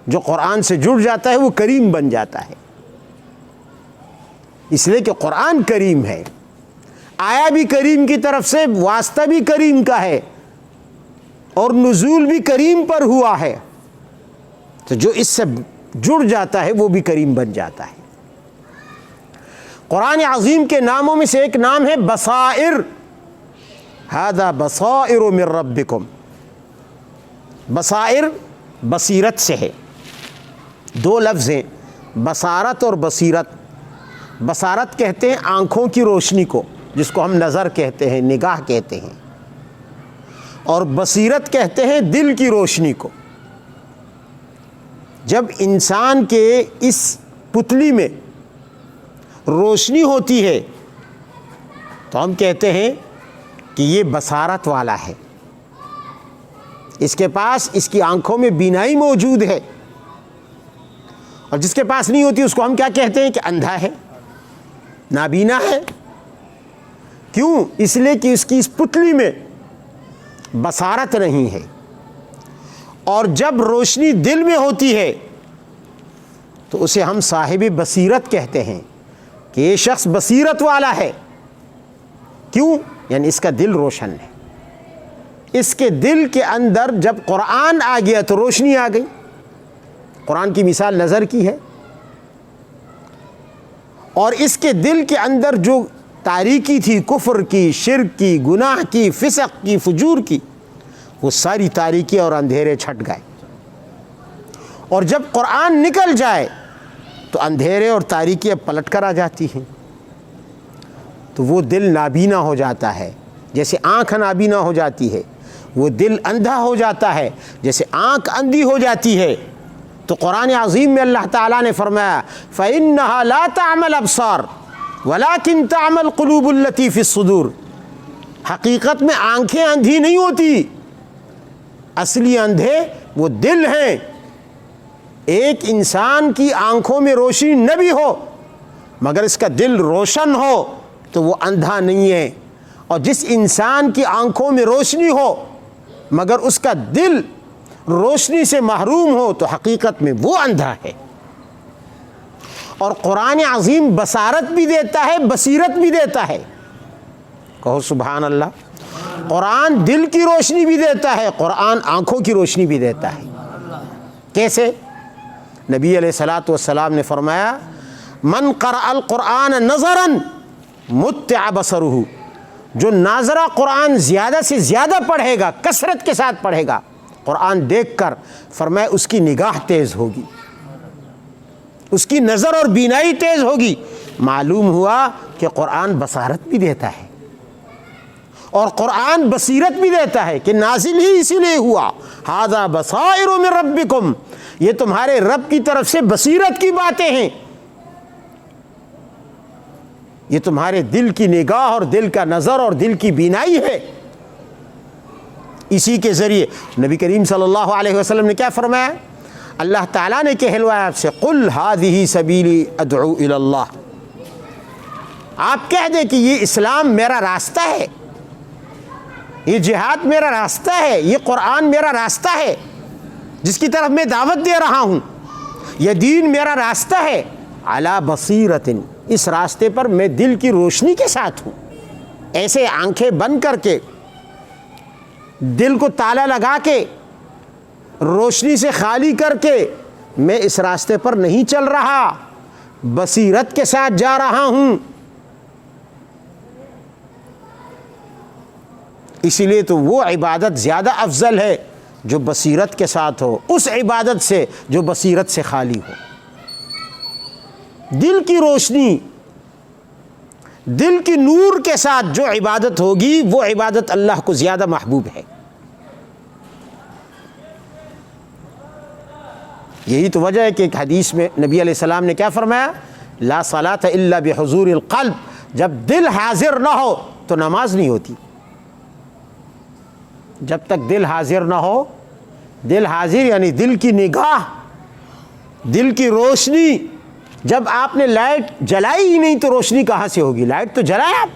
جو قرآن سے جڑ جاتا ہے وہ کریم بن جاتا ہے، اس لیے کہ قرآن کریم ہے، آیا بھی کریم کی طرف سے، واسطہ بھی کریم کا ہے، اور نزول بھی کریم پر ہوا ہے. تو جو اس سے جڑ جاتا ہے وہ بھی کریم بن جاتا ہے. قرآن عظیم کے ناموں میں سے ایک نام ہے بصائر. ھذا بصائر من ربکم. بصائر بصیرت سے ہے. 2 لفظ ہیں، بصارت اور بصیرت. بصارت کہتے ہیں آنکھوں کی روشنی کو، جس کو ہم نظر کہتے ہیں، نگاہ کہتے ہیں، اور بصیرت کہتے ہیں دل کی روشنی کو. جب انسان کے اس پتلی میں روشنی ہوتی ہے تو ہم کہتے ہیں کہ یہ بصارت والا ہے، اس کے پاس اس کی آنکھوں میں بینائی موجود ہے، اور جس کے پاس نہیں ہوتی اس کو ہم کیا کہتے ہیں کہ اندھا ہے، نابینا ہے۔ کیوں؟ اس لیے کہ اس کی اس پتلی میں بصارت نہیں ہے۔ اور جب روشنی دل میں ہوتی ہے تو اسے ہم صاحب بصیرت کہتے ہیں کہ یہ شخص بصیرت والا ہے۔ کیوں؟ یعنی اس کا دل روشن ہے، اس کے دل کے اندر جب قرآن آ گیا تو روشنی آ گئی۔ قرآن کی مثال نظر کی ہے، اور اس کے دل کے اندر جو تاریکی تھی، کفر کی، شرک کی، گناہ کی، فسق کی، فجور کی، وہ ساری تاریکی اور اندھیرے چھٹ گئے۔ اور جب قرآن نکل جائے تو اندھیرے اور تاریکی اب پلٹ کر آ جاتی ہیں، تو وہ دل نابینا ہو جاتا ہے، جیسے آنکھ نابینا ہو جاتی ہے، وہ دل اندھا ہو جاتا ہے جیسے آنکھ اندھی ہو جاتی ہے۔ تو قرآن عظیم میں اللہ تعالیٰ نے فرمایا فَإِنَّهَا لَا تَعْمَى الْأَبْصَارُ وَلَكِنْ تَعْمَى الْقُلُوبُ الَّتِي فِي الصُّدُورِ۔ حقیقت میں آنکھیں اندھی نہیں ہوتی، اصلی اندھے وہ دل ہیں۔ ایک انسان کی آنکھوں میں روشنی نہ بھی ہو مگر اس کا دل روشن ہو تو وہ اندھا نہیں ہے، اور جس انسان کی آنکھوں میں روشنی ہو مگر اس کا دل روشنی سے محروم ہو تو حقیقت میں وہ اندھا ہے۔ اور قرآن عظیم بصارت بھی دیتا ہے، بصیرت بھی دیتا ہے۔ کہو سبحان اللہ۔ قرآن دل کی روشنی بھی دیتا ہے، قرآن آنکھوں کی روشنی بھی دیتا ہے۔ کیسے؟ نبی علیہ الصلاۃ والسلام نے فرمایا من قرأ القرآن نظرا متع بصرہ، جو ناظرہ قرآن زیادہ سے زیادہ پڑھے گا، کثرت کے ساتھ پڑھے گا قرآن دیکھ کر، فرمایا اس کی نگاہ تیز ہوگی، اس کی نظر اور بینائی تیز ہوگی۔ معلوم ہوا کہ قرآن بصارت بھی دیتا ہے اور قرآن بصیرت بھی دیتا ہے کہ نازل ہی اسی لیے ہوا ھذا بصائر من ربکم، یہ تمہارے رب کی طرف سے بصیرت کی باتیں ہیں، یہ تمہارے دل کی نگاہ اور دل کا نظر اور دل کی بینائی ہے۔ اسی کے ذریعے نبی کریم صلی اللہ علیہ وسلم نے کیا فرمایا؟ اللہ تعالیٰ نے کہلوایا آپ سے قل ھذہ سبیلی ادعو الی اللہ، آپ کہہ دیں کہ یہ اسلام میرا راستہ ہے، یہ جہاد میرا راستہ ہے، یہ قرآن میرا راستہ ہے جس کی طرف میں دعوت دے رہا ہوں، یہ دین میرا راستہ ہے، علی بصیرۃ، اس راستے پر میں دل کی روشنی کے ساتھ ہوں۔ ایسے آنکھیں بند کر کے، دل کو تالا لگا کے، روشنی سے خالی کر کے میں اس راستے پر نہیں چل رہا، بصیرت کے ساتھ جا رہا ہوں۔ اسی لیے تو وہ عبادت زیادہ افضل ہے جو بصیرت کے ساتھ ہو، اس عبادت سے جو بصیرت سے خالی ہو۔ دل کی روشنی، دل کی نور کے ساتھ جو عبادت ہوگی وہ عبادت اللہ کو زیادہ محبوب ہے۔ یہی تو وجہ ہے کہ ایک حدیث میں نبی علیہ السلام نے کیا فرمایا؟ لا صلاۃ الا بحضور القلب، جب دل حاضر نہ ہو تو نماز نہیں ہوتی۔ جب تک دل حاضر نہ ہو، دل حاضر یعنی دل کی نگاہ، دل کی روشنی، جب آپ نے لائٹ جلائی ہی نہیں تو روشنی کہاں سے ہوگی؟ لائٹ تو جلائیں آپ،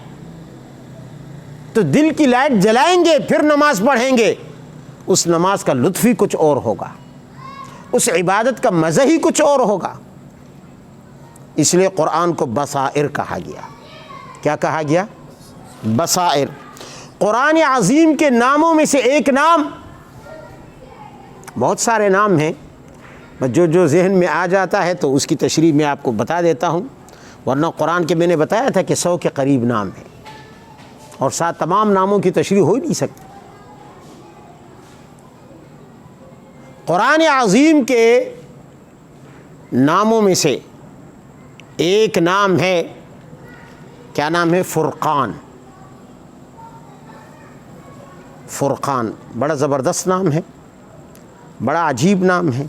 تو دل کی لائٹ جلائیں گے پھر نماز پڑھیں گے، اس نماز کا لطف ہی کچھ اور ہوگا، اس عبادت کا مزہ ہی کچھ اور ہوگا۔ اس لیے قرآن کو بصائر کہا گیا۔ کیا کہا گیا؟ بصائر۔ قرآن عظیم کے ناموں میں سے ایک نام، بہت سارے نام ہیں، جو ذہن میں آ جاتا ہے تو اس کی تشریح میں آپ کو بتا دیتا ہوں، ورنہ قرآن کے میں نے بتایا تھا کہ 100 کے قریب نام ہیں اور ساتھ تمام ناموں کی تشریح ہو ہی نہیں سکتی۔ قرآن عظیم کے ناموں میں سے ایک نام ہے، کیا نام ہے؟ فرقان۔ فرقان بڑا زبردست نام ہے، بڑا عجیب نام ہے۔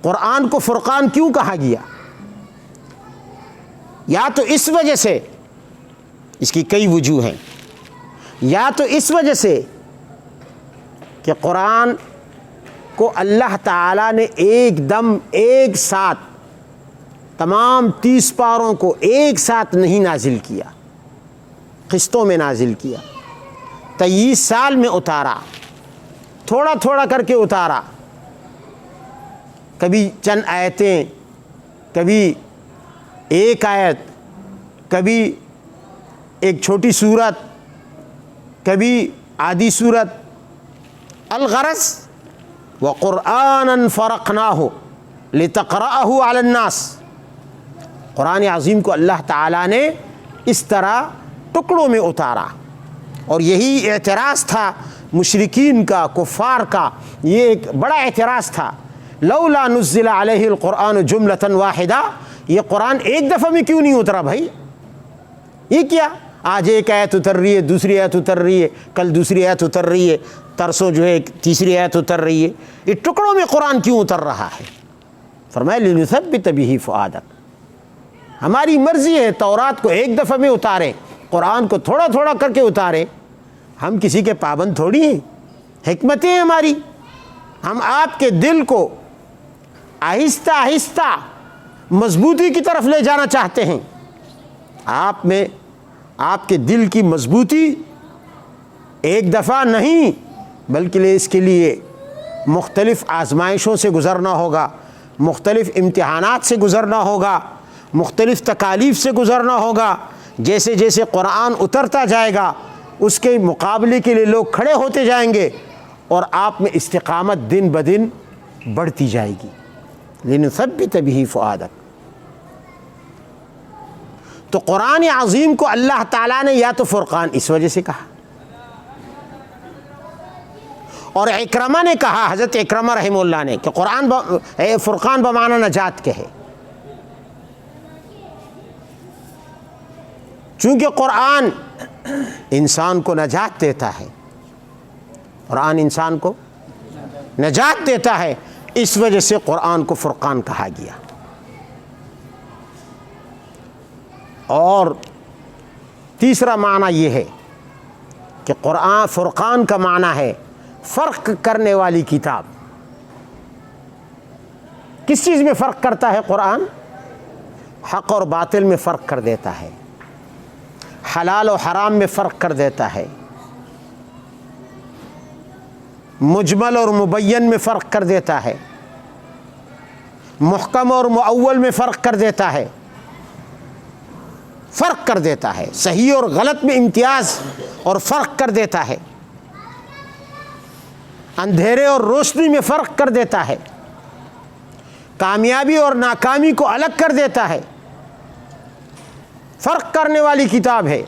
قرآن کو فرقان کیوں کہا گیا؟ یا تو اس وجہ سے، اس کی کئی وجوہ ہیں، یا تو اس وجہ سے کہ قرآن کو اللہ تعالیٰ نے ایک دم ایک ساتھ تمام 30 پاروں کو ایک ساتھ نہیں نازل کیا، قسطوں میں نازل کیا، 23 سال میں اتارا، تھوڑا تھوڑا کر کے اتارا، کبھی چند آیتیں، کبھی ایک آیت، کبھی ایک چھوٹی صورت، کبھی آدھی صورت۔ الغرض وَقُرْآنًا فَرَقْنَاهُ لِتَقْرَأَهُ عَلَى النَّاسِ، قرآن عظیم کو اللہ تعالیٰ نے اس طرح ٹکڑوں میں اتارا، اور یہی اعتراض تھا مشرکین کا، کفار کا، یہ ایک بڑا اعتراض تھا، لولا نزل علیہ القرآن جملۃ واحدہ، یہ قرآن ایک دفعہ میں کیوں نہیں اترا بھائی؟ یہ کیا آج ایک آیت اتر رہی ہے، دوسری آیت اتر رہی ہے، کل دوسری آیت اتر رہی ہے، ترسوں جو ہے ایک تیسری آیت اتر رہی ہے، یہ ٹکڑوں میں قرآن کیوں اتر رہا ہے؟ فرمایا لِنُثَبِّتَ بِهِ فُؤَادَكَ، ہماری مرضی ہے تورات کو ایک دفعہ میں اتارے، قرآن کو تھوڑا تھوڑا کر کے اتارے، ہم کسی کے پابند تھوڑی ہیں، حکمتیں ہیں ہماری، ہم آپ کے دل کو آہستہ آہستہ مضبوطی کی طرف لے جانا چاہتے ہیں۔ آپ میں آپ کے دل کی مضبوطی ایک دفعہ نہیں، بلکہ اس کے لیے مختلف آزمائشوں سے گزرنا ہوگا، مختلف امتحانات سے گزرنا ہوگا، مختلف تکالیف سے گزرنا ہوگا۔ جیسے جیسے قرآن اترتا جائے گا اس کے مقابلے کے لیے لوگ کھڑے ہوتے جائیں گے، اور آپ میں استقامت دن بدن بڑھتی جائے گی۔ لِنُثَبِّتَ بِهِ فُؤَادَكَ، تو قرآن عظیم کو اللہ تعالیٰ نے یا تو فرقان اس وجہ سے کہا، اور اکرمہ نے کہا، حضرت اکرمہ رحمہ اللہ نے، کہ قرآن فرقان بمعنی نجات کے ہے، چونکہ قرآن انسان کو نجات دیتا ہے، قرآن انسان کو نجات دیتا ہے، اس وجہ سے قرآن کو فرقان کہا گیا۔ اور تیسرا معنی یہ ہے کہ قرآن فرقان کا معنی ہے فرق کرنے والی کتاب۔ کس چیز میں فرق کرتا ہے قرآن؟ حق اور باطل میں فرق کر دیتا ہے، حلال و حرام میں فرق کر دیتا ہے، مجمل اور مبین میں فرق کر دیتا ہے، محکم اور مؤول میں فرق کر دیتا ہے، فرق کر دیتا ہے، صحیح اور غلط میں امتیاز اور فرق کر دیتا ہے، اندھیرے اور روشنی میں فرق کر دیتا ہے، کامیابی اور ناکامی کو الگ کر دیتا ہے، فرق کرنے والی کتاب ہے،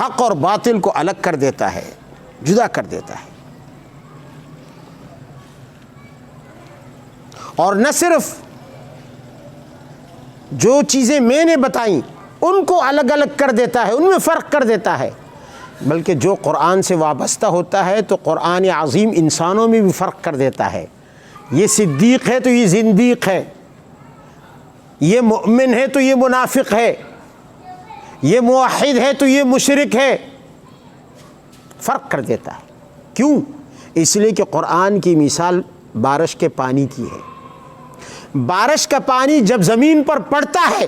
حق اور باطل کو الگ کر دیتا ہے، جدا کر دیتا ہے۔ اور نہ صرف جو چیزیں میں نے بتائیں ان کو الگ الگ کر دیتا ہے، ان میں فرق کر دیتا ہے، بلکہ جو قرآن سے وابستہ ہوتا ہے تو قرآن عظیم انسانوں میں بھی فرق کر دیتا ہے۔ یہ صدیق ہے تو یہ زندیق ہے، یہ مؤمن ہے تو یہ منافق ہے، یہ موحد ہے تو یہ مشرک ہے، فرق کر دیتا ہے۔ کیوں؟ اس لیے کہ قرآن کی مثال بارش کے پانی کی ہے۔ بارش کا پانی جب زمین پر پڑتا ہے،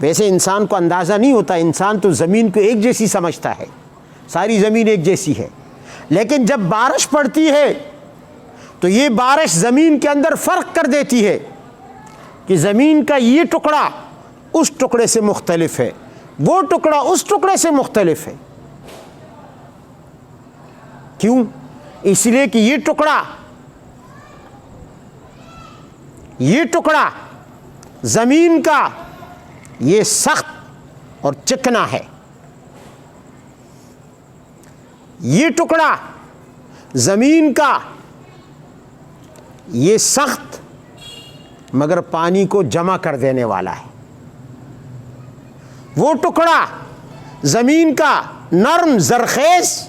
ویسے انسان کو اندازہ نہیں ہوتا، انسان تو زمین کو ایک جیسی سمجھتا ہے، ساری زمین ایک جیسی ہے، لیکن جب بارش پڑتی ہے تو یہ بارش زمین کے اندر فرق کر دیتی ہے کہ زمین کا یہ ٹکڑا اس ٹکڑے سے مختلف ہے، وہ ٹکڑا اس ٹکڑے سے مختلف ہے۔ کیوں؟ اس لیے کہ یہ ٹکڑا زمین کا یہ سخت اور چکنا ہے، یہ ٹکڑا زمین کا یہ سخت مگر پانی کو جمع کر دینے والا ہے، وہ ٹکڑا زمین کا نرم زرخیز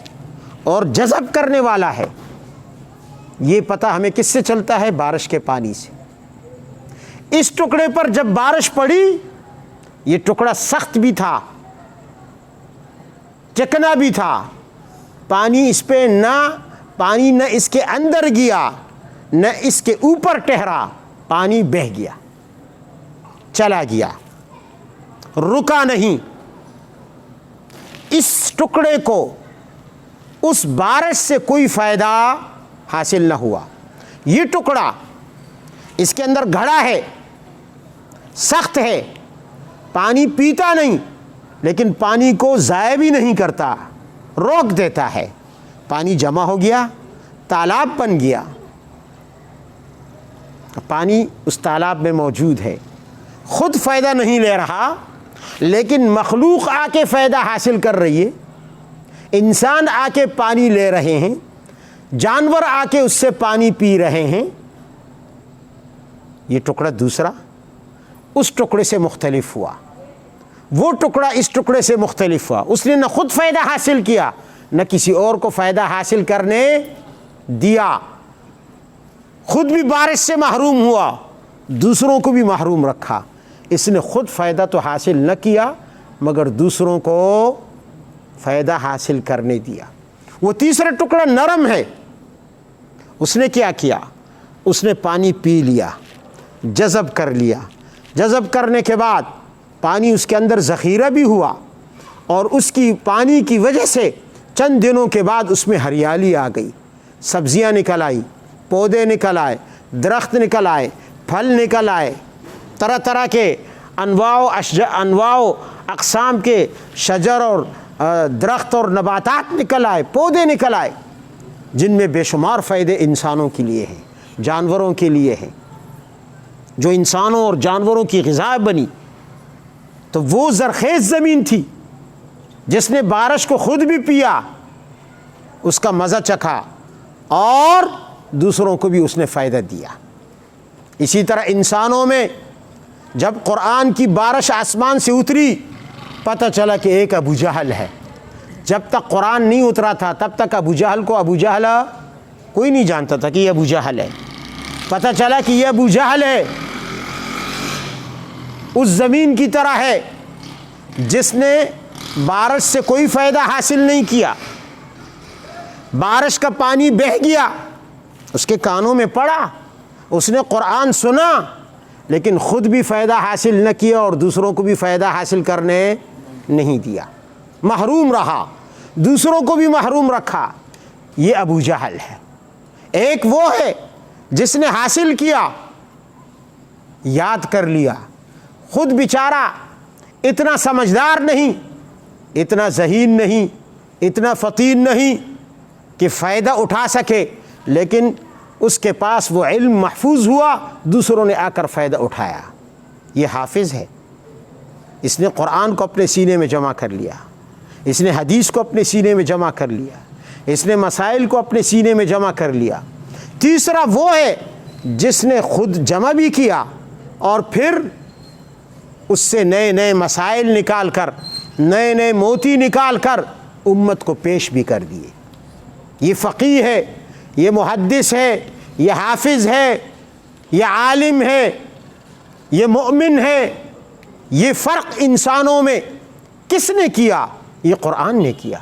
اور جذب کرنے والا ہے۔ یہ پتہ ہمیں کس سے چلتا ہے؟ بارش کے پانی سے۔ اس ٹکڑے پر جب بارش پڑی، یہ ٹکڑا سخت بھی تھا، چکنا بھی تھا، پانی اس پہ نہ اس کے اندر گیا نہ اس کے اوپر ٹہرا، پانی بہہ گیا، چلا گیا، رکا نہیں۔ اس ٹکڑے کو اس بارش سے کوئی فائدہ حاصل نہ ہوا۔ یہ ٹکڑا اس کے اندر گھڑا ہے، سخت ہے، پانی پیتا نہیں، لیکن پانی کو ضائع بھی نہیں کرتا، روک دیتا ہے۔ پانی جمع ہو گیا، تالاب بن گیا، پانی اس تالاب میں موجود ہے، خود فائدہ نہیں لے رہا، لیکن مخلوق آ کے فائدہ حاصل کر رہی ہے، انسان آ کے پانی لے رہے ہیں، جانور آ کے اس سے پانی پی رہے ہیں۔ یہ ٹکڑا دوسرا اس ٹکڑے سے مختلف ہوا، وہ ٹکڑا اس ٹکڑے سے مختلف ہوا، اس نے نہ خود فائدہ حاصل کیا نہ کسی اور کو فائدہ حاصل کرنے دیا، خود بھی بارش سے محروم ہوا، دوسروں کو بھی محروم رکھا۔ اس نے خود فائدہ تو حاصل نہ کیا مگر دوسروں کو فائدہ حاصل کرنے دیا۔ وہ تیسرا ٹکڑا نرم ہے، اس نے کیا کیا؟ اس نے پانی پی لیا، جذب کر لیا، جذب کرنے کے بعد پانی اس کے اندر ذخیرہ بھی ہوا، اور اس کی پانی کی وجہ سے چند دنوں کے بعد اس میں ہریالی آ گئی، سبزیاں نکل آئی، پودے نکل آئے، درخت نکل آئے، پھل نکل آئے، طرح طرح کے انواع و اقسام کے شجر اور درخت اور نباتات نکل آئے، پودے نکل آئے، جن میں بے شمار فائدے انسانوں کے لیے ہیں، جانوروں کے لیے ہیں، جو انسانوں اور جانوروں کی غذا بنی۔ تو وہ زرخیز زمین تھی جس نے بارش کو خود بھی پیا، اس کا مزہ چکھا، اور دوسروں کو بھی اس نے فائدہ دیا۔ اسی طرح انسانوں میں جب قرآن کی بارش آسمان سے اتری، پتہ چلا کہ ایک ابو جہل ہے۔ جب تک قرآن نہیں اترا تھا تب تک ابو جہل کوئی نہیں جانتا تھا کہ یہ ابو جہل ہے۔ پتہ چلا کہ یہ ابو جہل ہے، اس زمین کی طرح ہے جس نے بارش سے کوئی فائدہ حاصل نہیں کیا، بارش کا پانی بہہ گیا، اس کے کانوں میں پڑا، اس نے قرآن سنا، لیکن خود بھی فائدہ حاصل نہ کیا اور دوسروں کو بھی فائدہ حاصل کرنے نہیں دیا، محروم رہا، دوسروں کو بھی محروم رکھا۔ یہ ابو جہل ہے۔ ایک وہ ہے جس نے حاصل کیا، یاد کر لیا، خود بیچارہ اتنا سمجھدار نہیں، اتنا ذہین نہیں، اتنا فطین نہیں کہ فائدہ اٹھا سکے، لیکن اس کے پاس وہ علم محفوظ ہوا، دوسروں نے آ کر فائدہ اٹھایا۔ یہ حافظ ہے، اس نے قرآن کو اپنے سینے میں جمع کر لیا، اس نے حدیث کو اپنے سینے میں جمع کر لیا، اس نے مسائل کو اپنے سینے میں جمع کر لیا۔ تیسرا وہ ہے جس نے خود جمع بھی کیا اور پھر اس سے نئے نئے مسائل نکال کر، نئے نئے موتی نکال کر امت کو پیش بھی کر دیے۔ یہ فقیہ ہے، یہ محدث ہے، یہ حافظ ہے، یہ عالم ہے، یہ مومن ہے۔ یہ فرق انسانوں میں کس نے کیا؟ یہ قرآن نے کیا،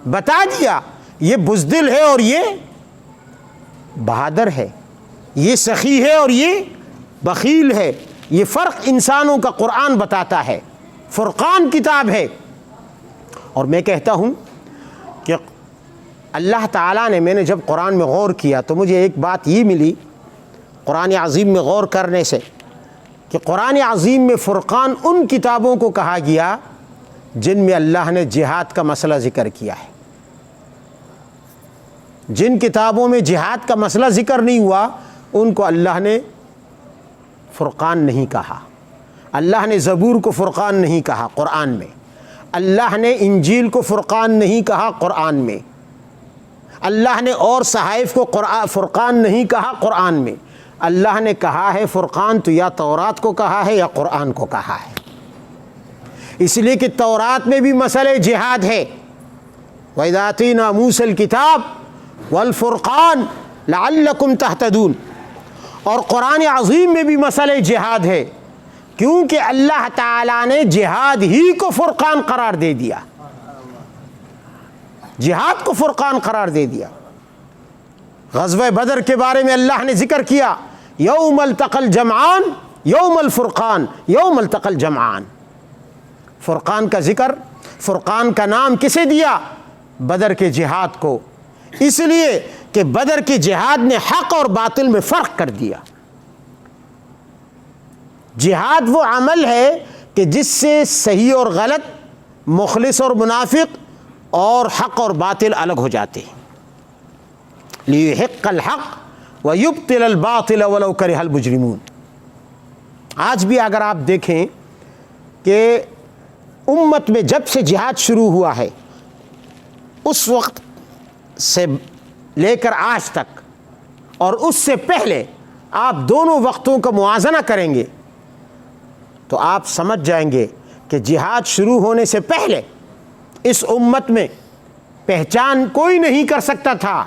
بتا دیا یہ بزدل ہے اور یہ بہادر ہے، یہ سخی ہے اور یہ بخیل ہے۔ یہ فرق انسانوں کا قرآن بتاتا ہے، فرقان کتاب ہے۔ اور میں کہتا ہوں کہ اللہ تعالیٰ نے، میں نے جب قرآن میں غور کیا تو مجھے ایک بات یہ ملی قرآن عظیم میں غور کرنے سے، کہ قرآن عظیم میں فرقان ان کتابوں کو کہا گیا جن میں اللہ نے جہاد کا مسئلہ ذکر کیا ہے۔ جن کتابوں میں جہاد کا مسئلہ ذکر نہیں ہوا ان کو اللہ نے فرقان نہیں کہا۔ اللہ نے زبور کو فرقان نہیں کہا قرآن میں، اللہ نے انجیل کو فرقان نہیں کہا قرآن میں، اللہ نے اور صحائف کو فرقان نہیں کہا قرآن میں۔ اللہ نے کہا ہے فرقان تو یا تورات کو کہا ہے یا قرآن کو کہا ہے، اس لیے کہ تورات میں بھی مسئلہ جہاد ہے۔ وَإِذَا آتَيْنَا مُوسَى الْكِتَابَ وَالْفُرْقَانَ لَعَلَّكُمْ تَهْتَدُونَ۔ اور قرآن عظیم میں بھی مسئلہ جہاد ہے، کیونکہ اللہ تعالیٰ نے جہاد ہی کو فرقان قرار دے دیا، جہاد کو فرقان قرار دے دیا۔ غزوہ بدر کے بارے میں اللہ نے ذکر کیا، یوم التقى الجمعان یوم الفرقان یوم التقى الجمعان۔ فرقان کا ذکر، فرقان کا نام کسے دیا؟ بدر کے جہاد کو، اس لیے کہ بدر کے جہاد نے حق اور باطل میں فرق کر دیا۔ جہاد وہ عمل ہے کہ جس سے صحیح اور غلط، مخلص اور منافق اور حق اور باطل الگ ہو جاتے ہیں۔ لِيُحِقَّ الْحَقَّ وَيُبْطِلَ الْبَاطِلَ وَلَوْ كَرِهَ الْمُجْرِمُونَ۔ آج بھی اگر آپ دیکھیں کہ امت میں جب سے جہاد شروع ہوا ہے، اس وقت سے لے کر آج تک اور اس سے پہلے آپ دونوں وقتوں کا موازنہ کریں گے تو آپ سمجھ جائیں گے کہ جہاد شروع ہونے سے پہلے اس امت میں پہچان کوئی نہیں کر سکتا تھا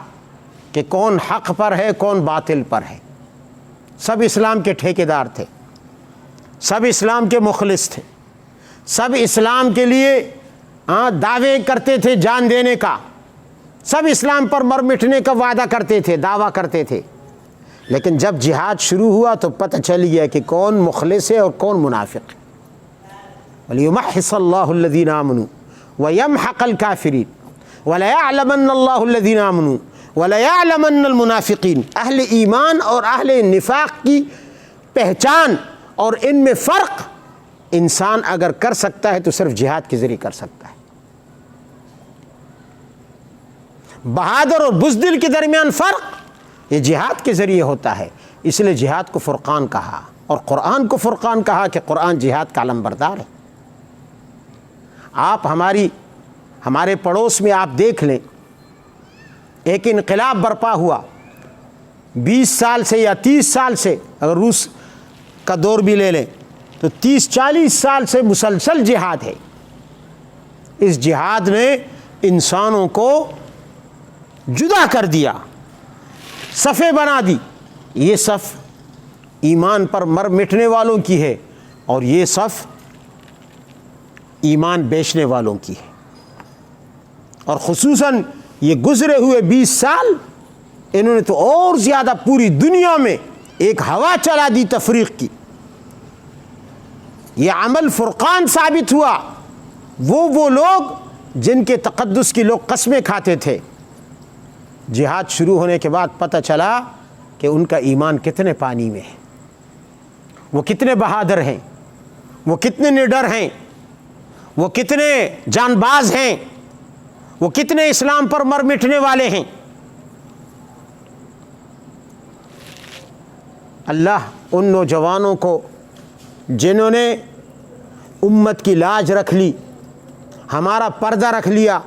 کہ کون حق پر ہے کون باطل پر ہے۔ سب اسلام کے ٹھیکیدار تھے، سب اسلام کے مخلص تھے، سب اسلام کے لیے دعوے کرتے تھے جان دینے کا، سب اسلام پر مر مٹنے کا وعدہ کرتے تھے، دعویٰ کرتے تھے۔ لیکن جب جہاد شروع ہوا تو پتہ چل گیا کہ کون مخلص ہے اور کون منافق ہے۔ وَلِيُمَحِّصَ اللَّهُ الَّذِينَ آمَنُوا وَيَمْحَقَ الْكَافِرِينَ وَلَيَعْلَمَنَّ اللَّهُ الَّذِينَ آمَنُوا وَلَيَعْلَمَنَّ الْمُنَافِقِينَ۔ اہل ایمان اور اہل نفاق کی پہچان اور ان میں فرق انسان اگر کر سکتا ہے تو صرف جہاد کے ذریعے کر سکتا ہے۔ بہادر اور بزدل کے درمیان فرق یہ جہاد کے ذریعے ہوتا ہے، اس لیے جہاد کو فرقان کہا، اور قرآن کو فرقان کہا کہ قرآن جہاد کا علم بردار ہے۔ آپ ہمارے پڑوس میں آپ دیکھ لیں، ایک انقلاب برپا ہوا 20 سال سے یا 30 سال سے، اگر روس کا دور بھی لے لیں تو 30-40 سال سے مسلسل جہاد ہے۔ اس جہاد نے انسانوں کو جدا کر دیا، صفیں بنا دی۔ یہ صف ایمان پر مر مٹنے والوں کی ہے اور یہ صف ایمان بیچنے والوں کی ہے، اور خصوصاً یہ گزرے ہوئے 20 سال انہوں نے تو اور زیادہ پوری دنیا میں ایک ہوا چلا دی تفریق کی۔ یہ عمل فرقان ثابت ہوا۔ وہ لوگ جن کے تقدس کی لوگ قسمیں کھاتے تھے، جہاد شروع ہونے کے بعد پتہ چلا کہ ان کا ایمان کتنے پانی میں ہے، وہ کتنے بہادر ہیں، وہ کتنے نڈر ہیں، وہ کتنے جان باز ہیں، وہ کتنے اسلام پر مر مٹنے والے ہیں۔ اللہ ان نوجوانوں کو جنہوں نے امت کی لاج رکھ لی، ہمارا پردہ رکھ لیا،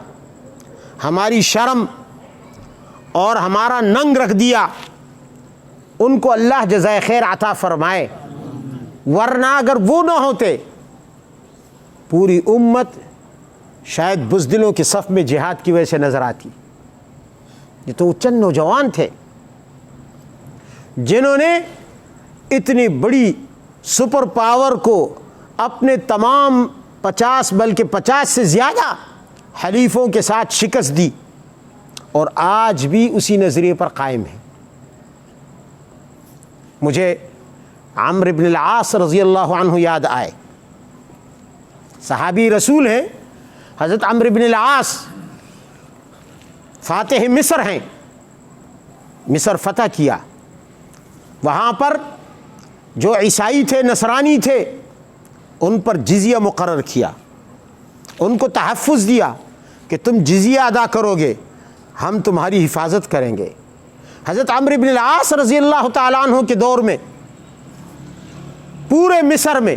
ہماری شرم اور ہمارا ننگ رکھ دیا، ان کو اللہ جزائے خیر عطا فرمائے۔ ورنہ اگر وہ نہ ہوتے پوری امت شاید بزدلوں کے صف میں جہاد کی وجہ سے نظر آتی۔ یہ تو چند نوجوان تھے جنہوں نے اتنی بڑی سپر پاور کو اپنے تمام 50 بلکہ 50 سے زیادہ حلیفوں کے ساتھ شکست دی، اور آج بھی اسی نظریے پر قائم ہے۔ مجھے عمرو بن العاص رضی اللہ عنہ یاد آئے، صحابی رسول ہیں حضرت عمرو بن العاص، فاتح مصر ہیں، مصر فتح کیا، وہاں پر جو عیسائی تھے، نصرانی تھے، ان پر جزیہ مقرر کیا، ان کو تحفظ دیا کہ تم جزیہ ادا کرو گے، ہم تمہاری حفاظت کریں گے۔ حضرت عمرو بن العاص رضی اللہ تعالیٰ عنہ کے دور میں پورے مصر میں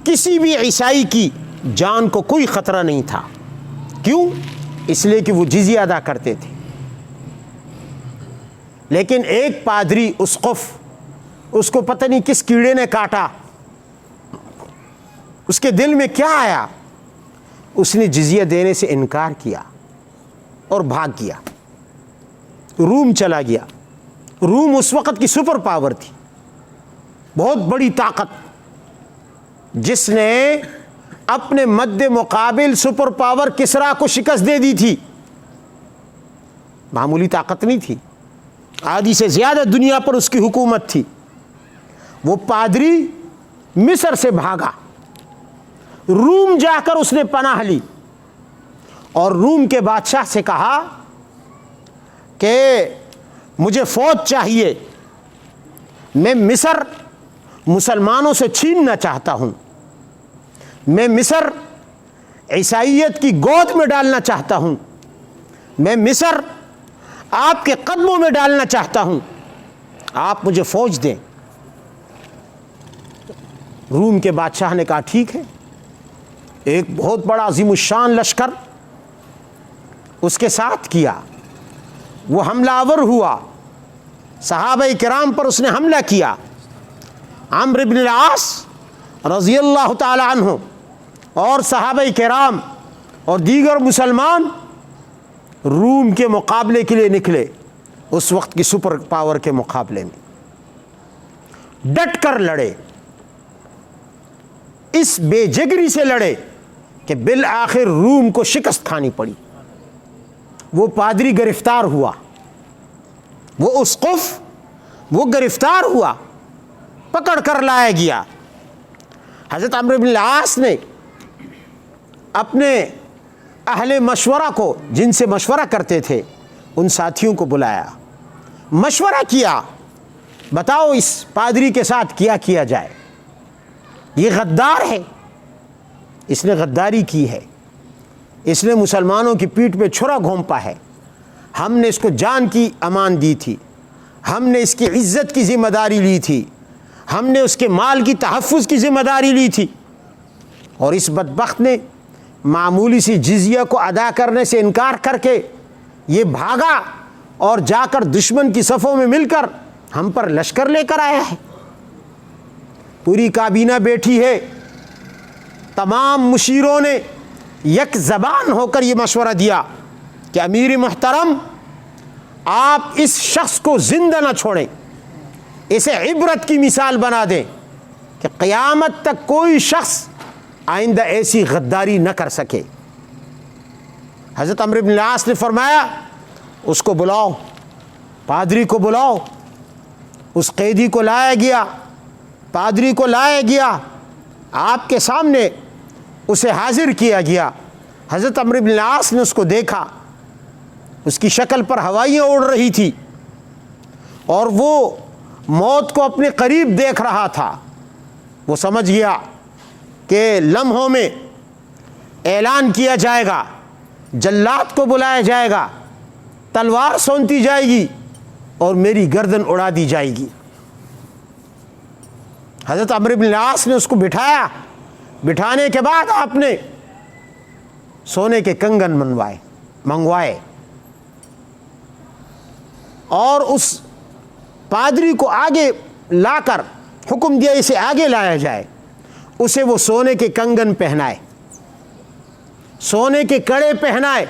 کسی بھی عیسائی کی جان کو کوئی خطرہ نہیں تھا۔ کیوں؟ اس لیے کہ وہ جزیہ ادا کرتے تھے۔ لیکن ایک پادری اسقف، اس کو پتہ نہیں کس کیڑے نے کاٹا، اس کے دل میں کیا آیا، اس نے جزیہ دینے سے انکار کیا اور بھاگ گیا، روم چلا گیا۔ روم اس وقت کی سپر پاور تھی، بہت بڑی طاقت، جس نے اپنے مد مقابل سپر پاور کسرا کو شکست دے دی تھی۔ معمولی طاقت نہیں تھی، آدھی سے زیادہ دنیا پر اس کی حکومت تھی۔ وہ پادری مصر سے بھاگا، روم جا کر اس نے پناہ لی اور روم کے بادشاہ سے کہا کہ مجھے فوج چاہیے، میں مصر مسلمانوں سے چھیننا چاہتا ہوں، میں مصر عیسائیت کی گود میں ڈالنا چاہتا ہوں، میں مصر آپ کے قدموں میں ڈالنا چاہتا ہوں، آپ مجھے فوج دیں۔ روم کے بادشاہ نے کہا ٹھیک ہے۔ ایک بہت بڑا عظیم الشان لشکر اس کے ساتھ کیا، وہ حملہ آور ہوا، صحابہ کرام پر اس نے حملہ کیا۔ عمرو بن العاص رضی اللہ تعالی عنہ اور صحابہ کرام اور دیگر مسلمان روم کے مقابلے کے لیے نکلے، اس وقت کی سپر پاور کے مقابلے میں ڈٹ کر لڑے، اس بے جگری سے لڑے کہ بالآخر روم کو شکست کھانی پڑی۔ وہ پادری گرفتار ہوا، وہ اسقف وہ گرفتار ہوا، پکڑ کر لایا گیا۔ حضرت عمرو بن العاص نے اپنے اہل مشورہ کو، جن سے مشورہ کرتے تھے، ان ساتھیوں کو بلایا، مشورہ کیا، بتاؤ اس پادری کے ساتھ کیا جائے، یہ غدار ہے، اس نے غداری کی ہے، اس نے مسلمانوں کی پیٹھ پہ چھرا گھونپا ہے، ہم نے اس کو جان کی امان دی تھی، ہم نے اس کی عزت کی ذمہ داری لی تھی، ہم نے اس کے مال کی تحفظ کی ذمہ داری لی تھی، اور اس بدبخت نے معمولی سی جزیہ کو ادا کرنے سے انکار کر کے یہ بھاگا اور جا کر دشمن کی صفوں میں مل کر ہم پر لشکر لے کر آیا ہے۔ پوری کابینہ بیٹھی ہے، تمام مشیروں نے یک زبان ہو کر یہ مشورہ دیا کہ امیر محترم، آپ اس شخص کو زندہ نہ چھوڑیں، اسے عبرت کی مثال بنا دیں کہ قیامت تک کوئی شخص آئندہ ایسی غداری نہ کر سکے۔ حضرت عمرو بن العاص نے فرمایا اس کو بلاؤ، پادری کو بلاؤ۔ اس قیدی کو لایا گیا، پادری کو لایا گیا، آپ کے سامنے اسے حاضر کیا گیا۔ حضرت عمرو بن العاص نے اس کو دیکھا، اس کی شکل پر ہوائیاں اڑ رہی تھی اور وہ موت کو اپنے قریب دیکھ رہا تھا۔ وہ سمجھ گیا کہ لمحوں میں اعلان کیا جائے گا، جلاد کو بلایا جائے گا، تلوار سونتی جائے گی اور میری گردن اڑا دی جائے گی۔ حضرت عمرو بن العاص نے اس کو بٹھایا، بٹھانے کے بعد آپ نے سونے کے کنگن منگوائے اور اس پادری کو آگے لا کر حکم دیا اسے آگے لایا جائے، اسے وہ سونے کے کنگن پہنائے، سونے کے کڑے پہنائے،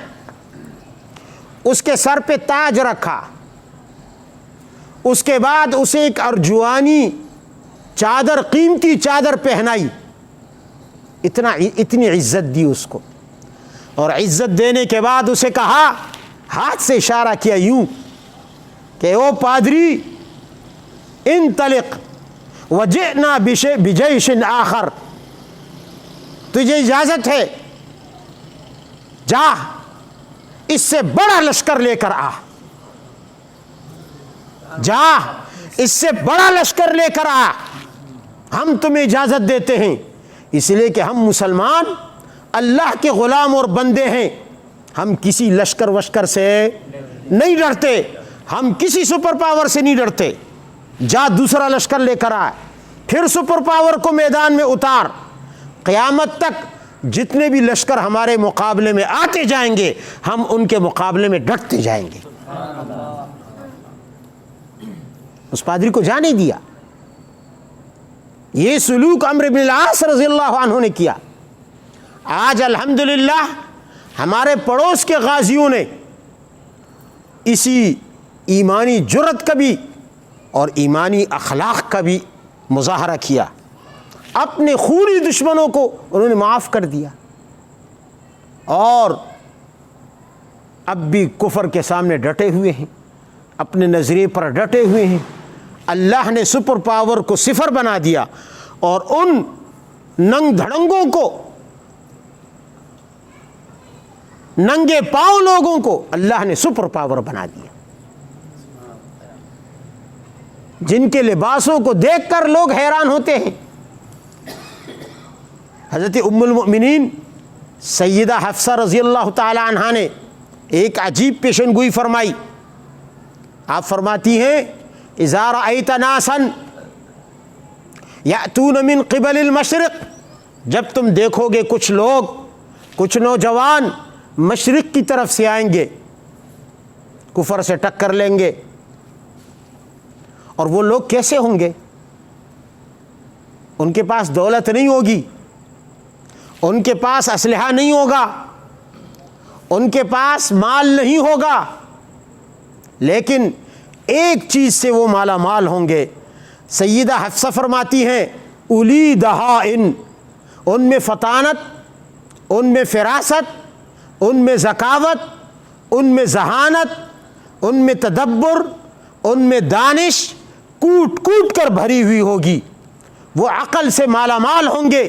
اس کے سر پہ تاج رکھا، اس کے بعد اسے ایک ارجوانی چادر، قیمتی چادر پہنائی، اتنی عزت دی اس کو، اور عزت دینے کے بعد اسے کہا، ہاتھ سے اشارہ کیا یوں کہ او پادری انطلق وجئنا بجیش آخر، تجھے اجازت ہے، جا اس سے بڑا لشکر لے کر آ، جا اس سے بڑا لشکر لے کر آ، ہم تمہیں اجازت دیتے ہیں، اس لیے کہ ہم مسلمان اللہ کے غلام اور بندے ہیں، ہم کسی لشکر وشکر سے نہیں ڈرتے، ہم کسی سپر پاور سے نہیں ڈرتے، جا دوسرا لشکر لے کر آئے، پھر سپر پاور کو میدان میں اتار، قیامت تک جتنے بھی لشکر ہمارے مقابلے میں آتے جائیں گے ہم ان کے مقابلے میں ڈٹتے جائیں گے۔ اس پادری کو جانے دیا۔ یہ سلوک عمرو بن العاص رضی اللہ عنہ نے کیا۔ آج الحمدللہ ہمارے پڑوس کے غازیوں نے اسی ایمانی جرت کا بھی اور ایمانی اخلاق کا بھی مظاہرہ کیا. اپنے خونی دشمنوں کو انہوں نے معاف کر دیا اور اب بھی کفر کے سامنے ڈٹے ہوئے ہیں, اپنے نظریے پر ڈٹے ہوئے ہیں. اللہ نے سپر پاور کو صفر بنا دیا اور ان ننگ دھڑنگوں کو, ننگے پاؤں لوگوں کو اللہ نے سپر پاور بنا دیا, جن کے لباسوں کو دیکھ کر لوگ حیران ہوتے ہیں. حضرت ام المؤمنین سیدہ حفصہ رضی اللہ تعالی عنہا نے ایک عجیب پیشن گوئی فرمائی. آپ فرماتی ہیں اذا رأیت ناسا یأتون من قبل المشرق, جب تم دیکھو گے کچھ لوگ, کچھ نوجوان مشرق کی طرف سے آئیں گے, کفر سے ٹکر لیں گے. اور وہ لوگ کیسے ہوں گے؟ ان کے پاس دولت نہیں ہوگی, ان کے پاس اسلحہ نہیں ہوگا, ان کے پاس مال نہیں ہوگا, لیکن ایک چیز سے وہ مالا مال ہوں گے. سیدہ حفصہ فرماتی ہیں اولی دہائن, ان میں فطانت, ان میں فراست, ان میں ذکاوت, ان میں ذہانت, ان میں تدبر, ان میں دانش کوٹ کوٹ کر بھری ہوئی ہوگی. وہ عقل سے مالا مال ہوں گے,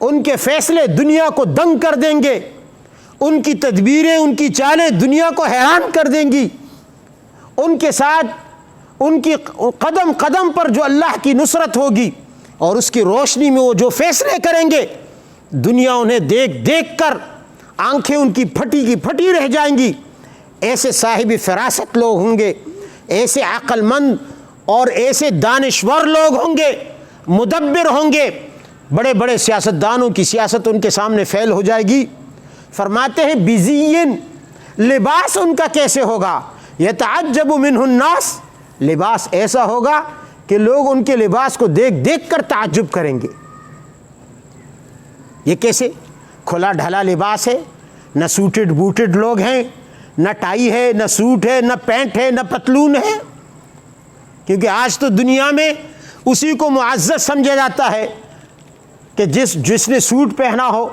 ان کے فیصلے دنیا کو دنگ کر دیں گے, ان کی تدبیریں, ان کی چالیں دنیا کو حیران کر دیں گی. ان کے ساتھ ان کی قدم قدم پر جو اللہ کی نصرت ہوگی اور اس کی روشنی میں وہ جو فیصلے کریں گے, دنیا انہیں دیکھ دیکھ کر آنکھیں ان کی پھٹی کی پھٹی رہ جائیں گی. ایسے صاحب فراست لوگ ہوں گے, ایسے عقل مند اور ایسے دانشور لوگ ہوں گے, مدبر ہوں گے. بڑے بڑے سیاستدانوں کی سیاست ان کے سامنے فیل ہو جائے گی. فرماتے ہیں بزین, لباس ان کا کیسے ہوگا؟ یتعجب منہ الناس, لباس ایسا ہوگا کہ لوگ ان کے لباس کو دیکھ دیکھ کر تعجب کریں گے. یہ کیسے کھلا ڈھلا لباس ہے, نہ سوٹڈ بوٹڈ لوگ ہیں, نہ ٹائی ہے, نہ سوٹ ہے, نہ پینٹ ہے, نہ پتلون ہے. کیونکہ آج تو دنیا میں اسی کو معزز سمجھا جاتا ہے کہ جس نے سوٹ پہنا ہو,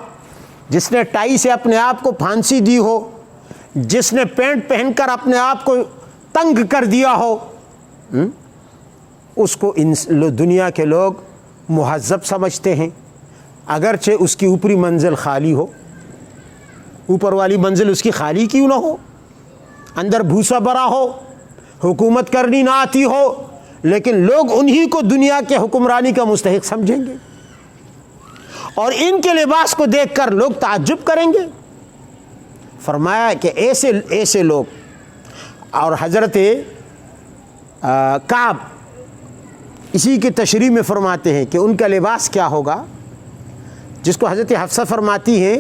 جس نے ٹائی سے اپنے آپ کو پھانسی دی ہو, جس نے پینٹ پہن کر اپنے آپ کو تنگ کر دیا ہو, اس کو دنیا کے لوگ مہذب سمجھتے ہیں, اگرچہ اس کی اوپری منزل خالی ہو, اوپر والی منزل اس کی خالی کیوں نہ ہو, اندر بھوسا بھرا ہو, حکومت کرنی نہ آتی ہو, لیکن لوگ انہی کو دنیا کے حکمرانی کا مستحق سمجھیں گے اور ان کے لباس کو دیکھ کر لوگ تعجب کریں گے. فرمایا کہ ایسے ایسے لوگ. اور حضرت کعب اسی کی تشریح میں فرماتے ہیں کہ ان کا لباس کیا ہوگا, جس کو حضرت حفصہ فرماتی ہیں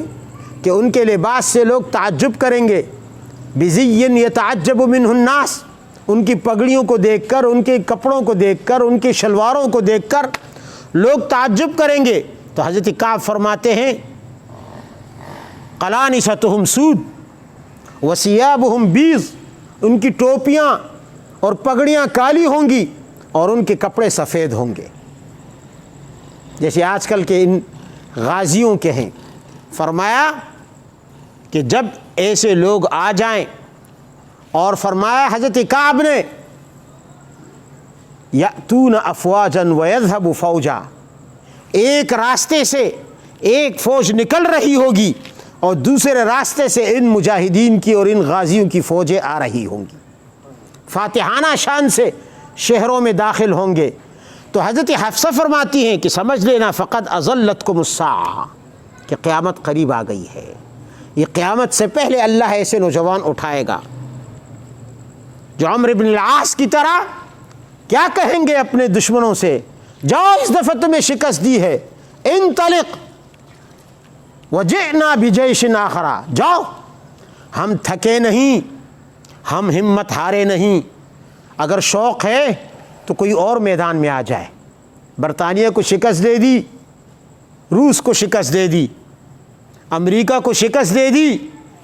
کہ ان کے لباس سے لوگ تعجب کریں گے. بزین یتعجب منہ الناس, ان کی پگڑیوں کو دیکھ کر, ان کے کپڑوں کو دیکھ کر, ان کے شلواروں کو دیکھ کر لوگ تعجب کریں گے. تو حضرت کعب فرماتے ہیں قلانستہم سود وثیابہم بیض, ان کی ٹوپیاں اور پگڑیاں کالی ہوں گی اور ان کے کپڑے سفید ہوں گے, جیسے آج کل کے ان غازیوں کے ہیں. فرمایا کہ جب ایسے لوگ آ جائیں, اور فرمایا حضرت کعب نے یأتون افواجا ویذهب فوجا, ایک راستے سے ایک فوج نکل رہی ہوگی اور دوسرے راستے سے ان مجاہدین کی اور ان غازیوں کی فوجیں آ رہی ہوں گی, فاتحانہ شان سے شہروں میں داخل ہوں گے. تو حضرت حفصہ فرماتی ہیں کہ سمجھ لینا فقد اضلتکم الساعہ, کہ قیامت قریب آ گئی ہے. یہ قیامت سے پہلے اللہ ایسے نوجوان اٹھائے گا جو عمرو بن العاص کی طرح کیا کہیں گے اپنے دشمنوں سے, جاؤ اس دفعہ تمہیں شکست دی ہے, انطلق وجئنا بجیش آخر, جاؤ ہم تھکے نہیں, ہم ہمت ہارے نہیں. اگر شوق ہے تو کوئی اور میدان میں آ جائے. برطانیہ کو شکست دے دی, روس کو شکست دے دی, امریکہ کو شکست دے دی,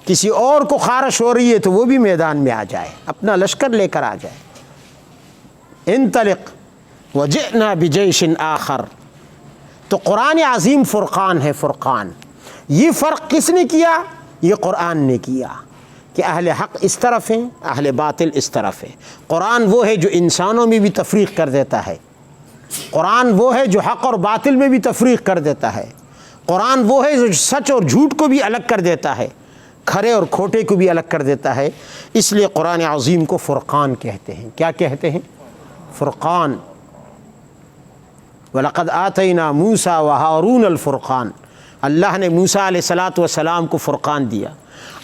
کسی اور کو خارش ہو رہی ہے تو وہ بھی میدان میں آ جائے, اپنا لشکر لے کر آ جائے. انطلق وجئنا بجیش آخر. تو قرآن عظیم فرقان ہے. فرقان یہ فرق کس نے کیا؟ یہ قرآن نے کیا کہ اہل حق اس طرف ہیں، اہل باطل اس طرف ہے. قرآن وہ ہے جو انسانوں میں بھی تفریق کر دیتا ہے. قرآن وہ ہے جو حق اور باطل میں بھی تفریق کر دیتا ہے. قرآن وہ ہے جو سچ اور جھوٹ کو بھی الگ کر دیتا ہے، کھرے اور کھوٹے کو بھی الگ کر دیتا ہے. اس لیے قرآن عظیم کو فرقان کہتے ہیں. کیا کہتے ہیں؟ فرقان. وَلَقَدْ آتَيْنَا مُوسَى وَهَارُونَ الْفُرْقَانَ. اللہ نے موسیٰ علیہ السلام کو فرقان دیا.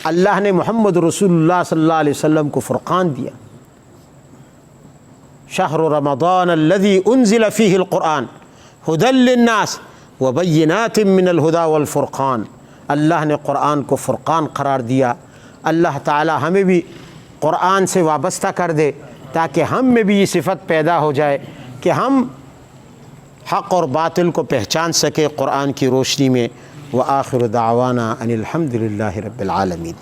اللہ نے محمد رسول اللہ صلی اللہ علیہ وسلم کو فرقان دیا. شہر رمضان الذی انزل فیہ القرآن ھدی للناس وبینات من الہدی والفرقان. اللہ نے قرآن کو فرقان قرار دیا. اللہ تعالی ہمیں بھی قرآن سے وابستہ کر دے تاکہ ہم میں بھی یہ صفت پیدا ہو جائے کہ ہم حق اور باطل کو پہچان سکے قرآن کی روشنی میں. وآخر دعوانا ان الحمد للہ رب العالمین.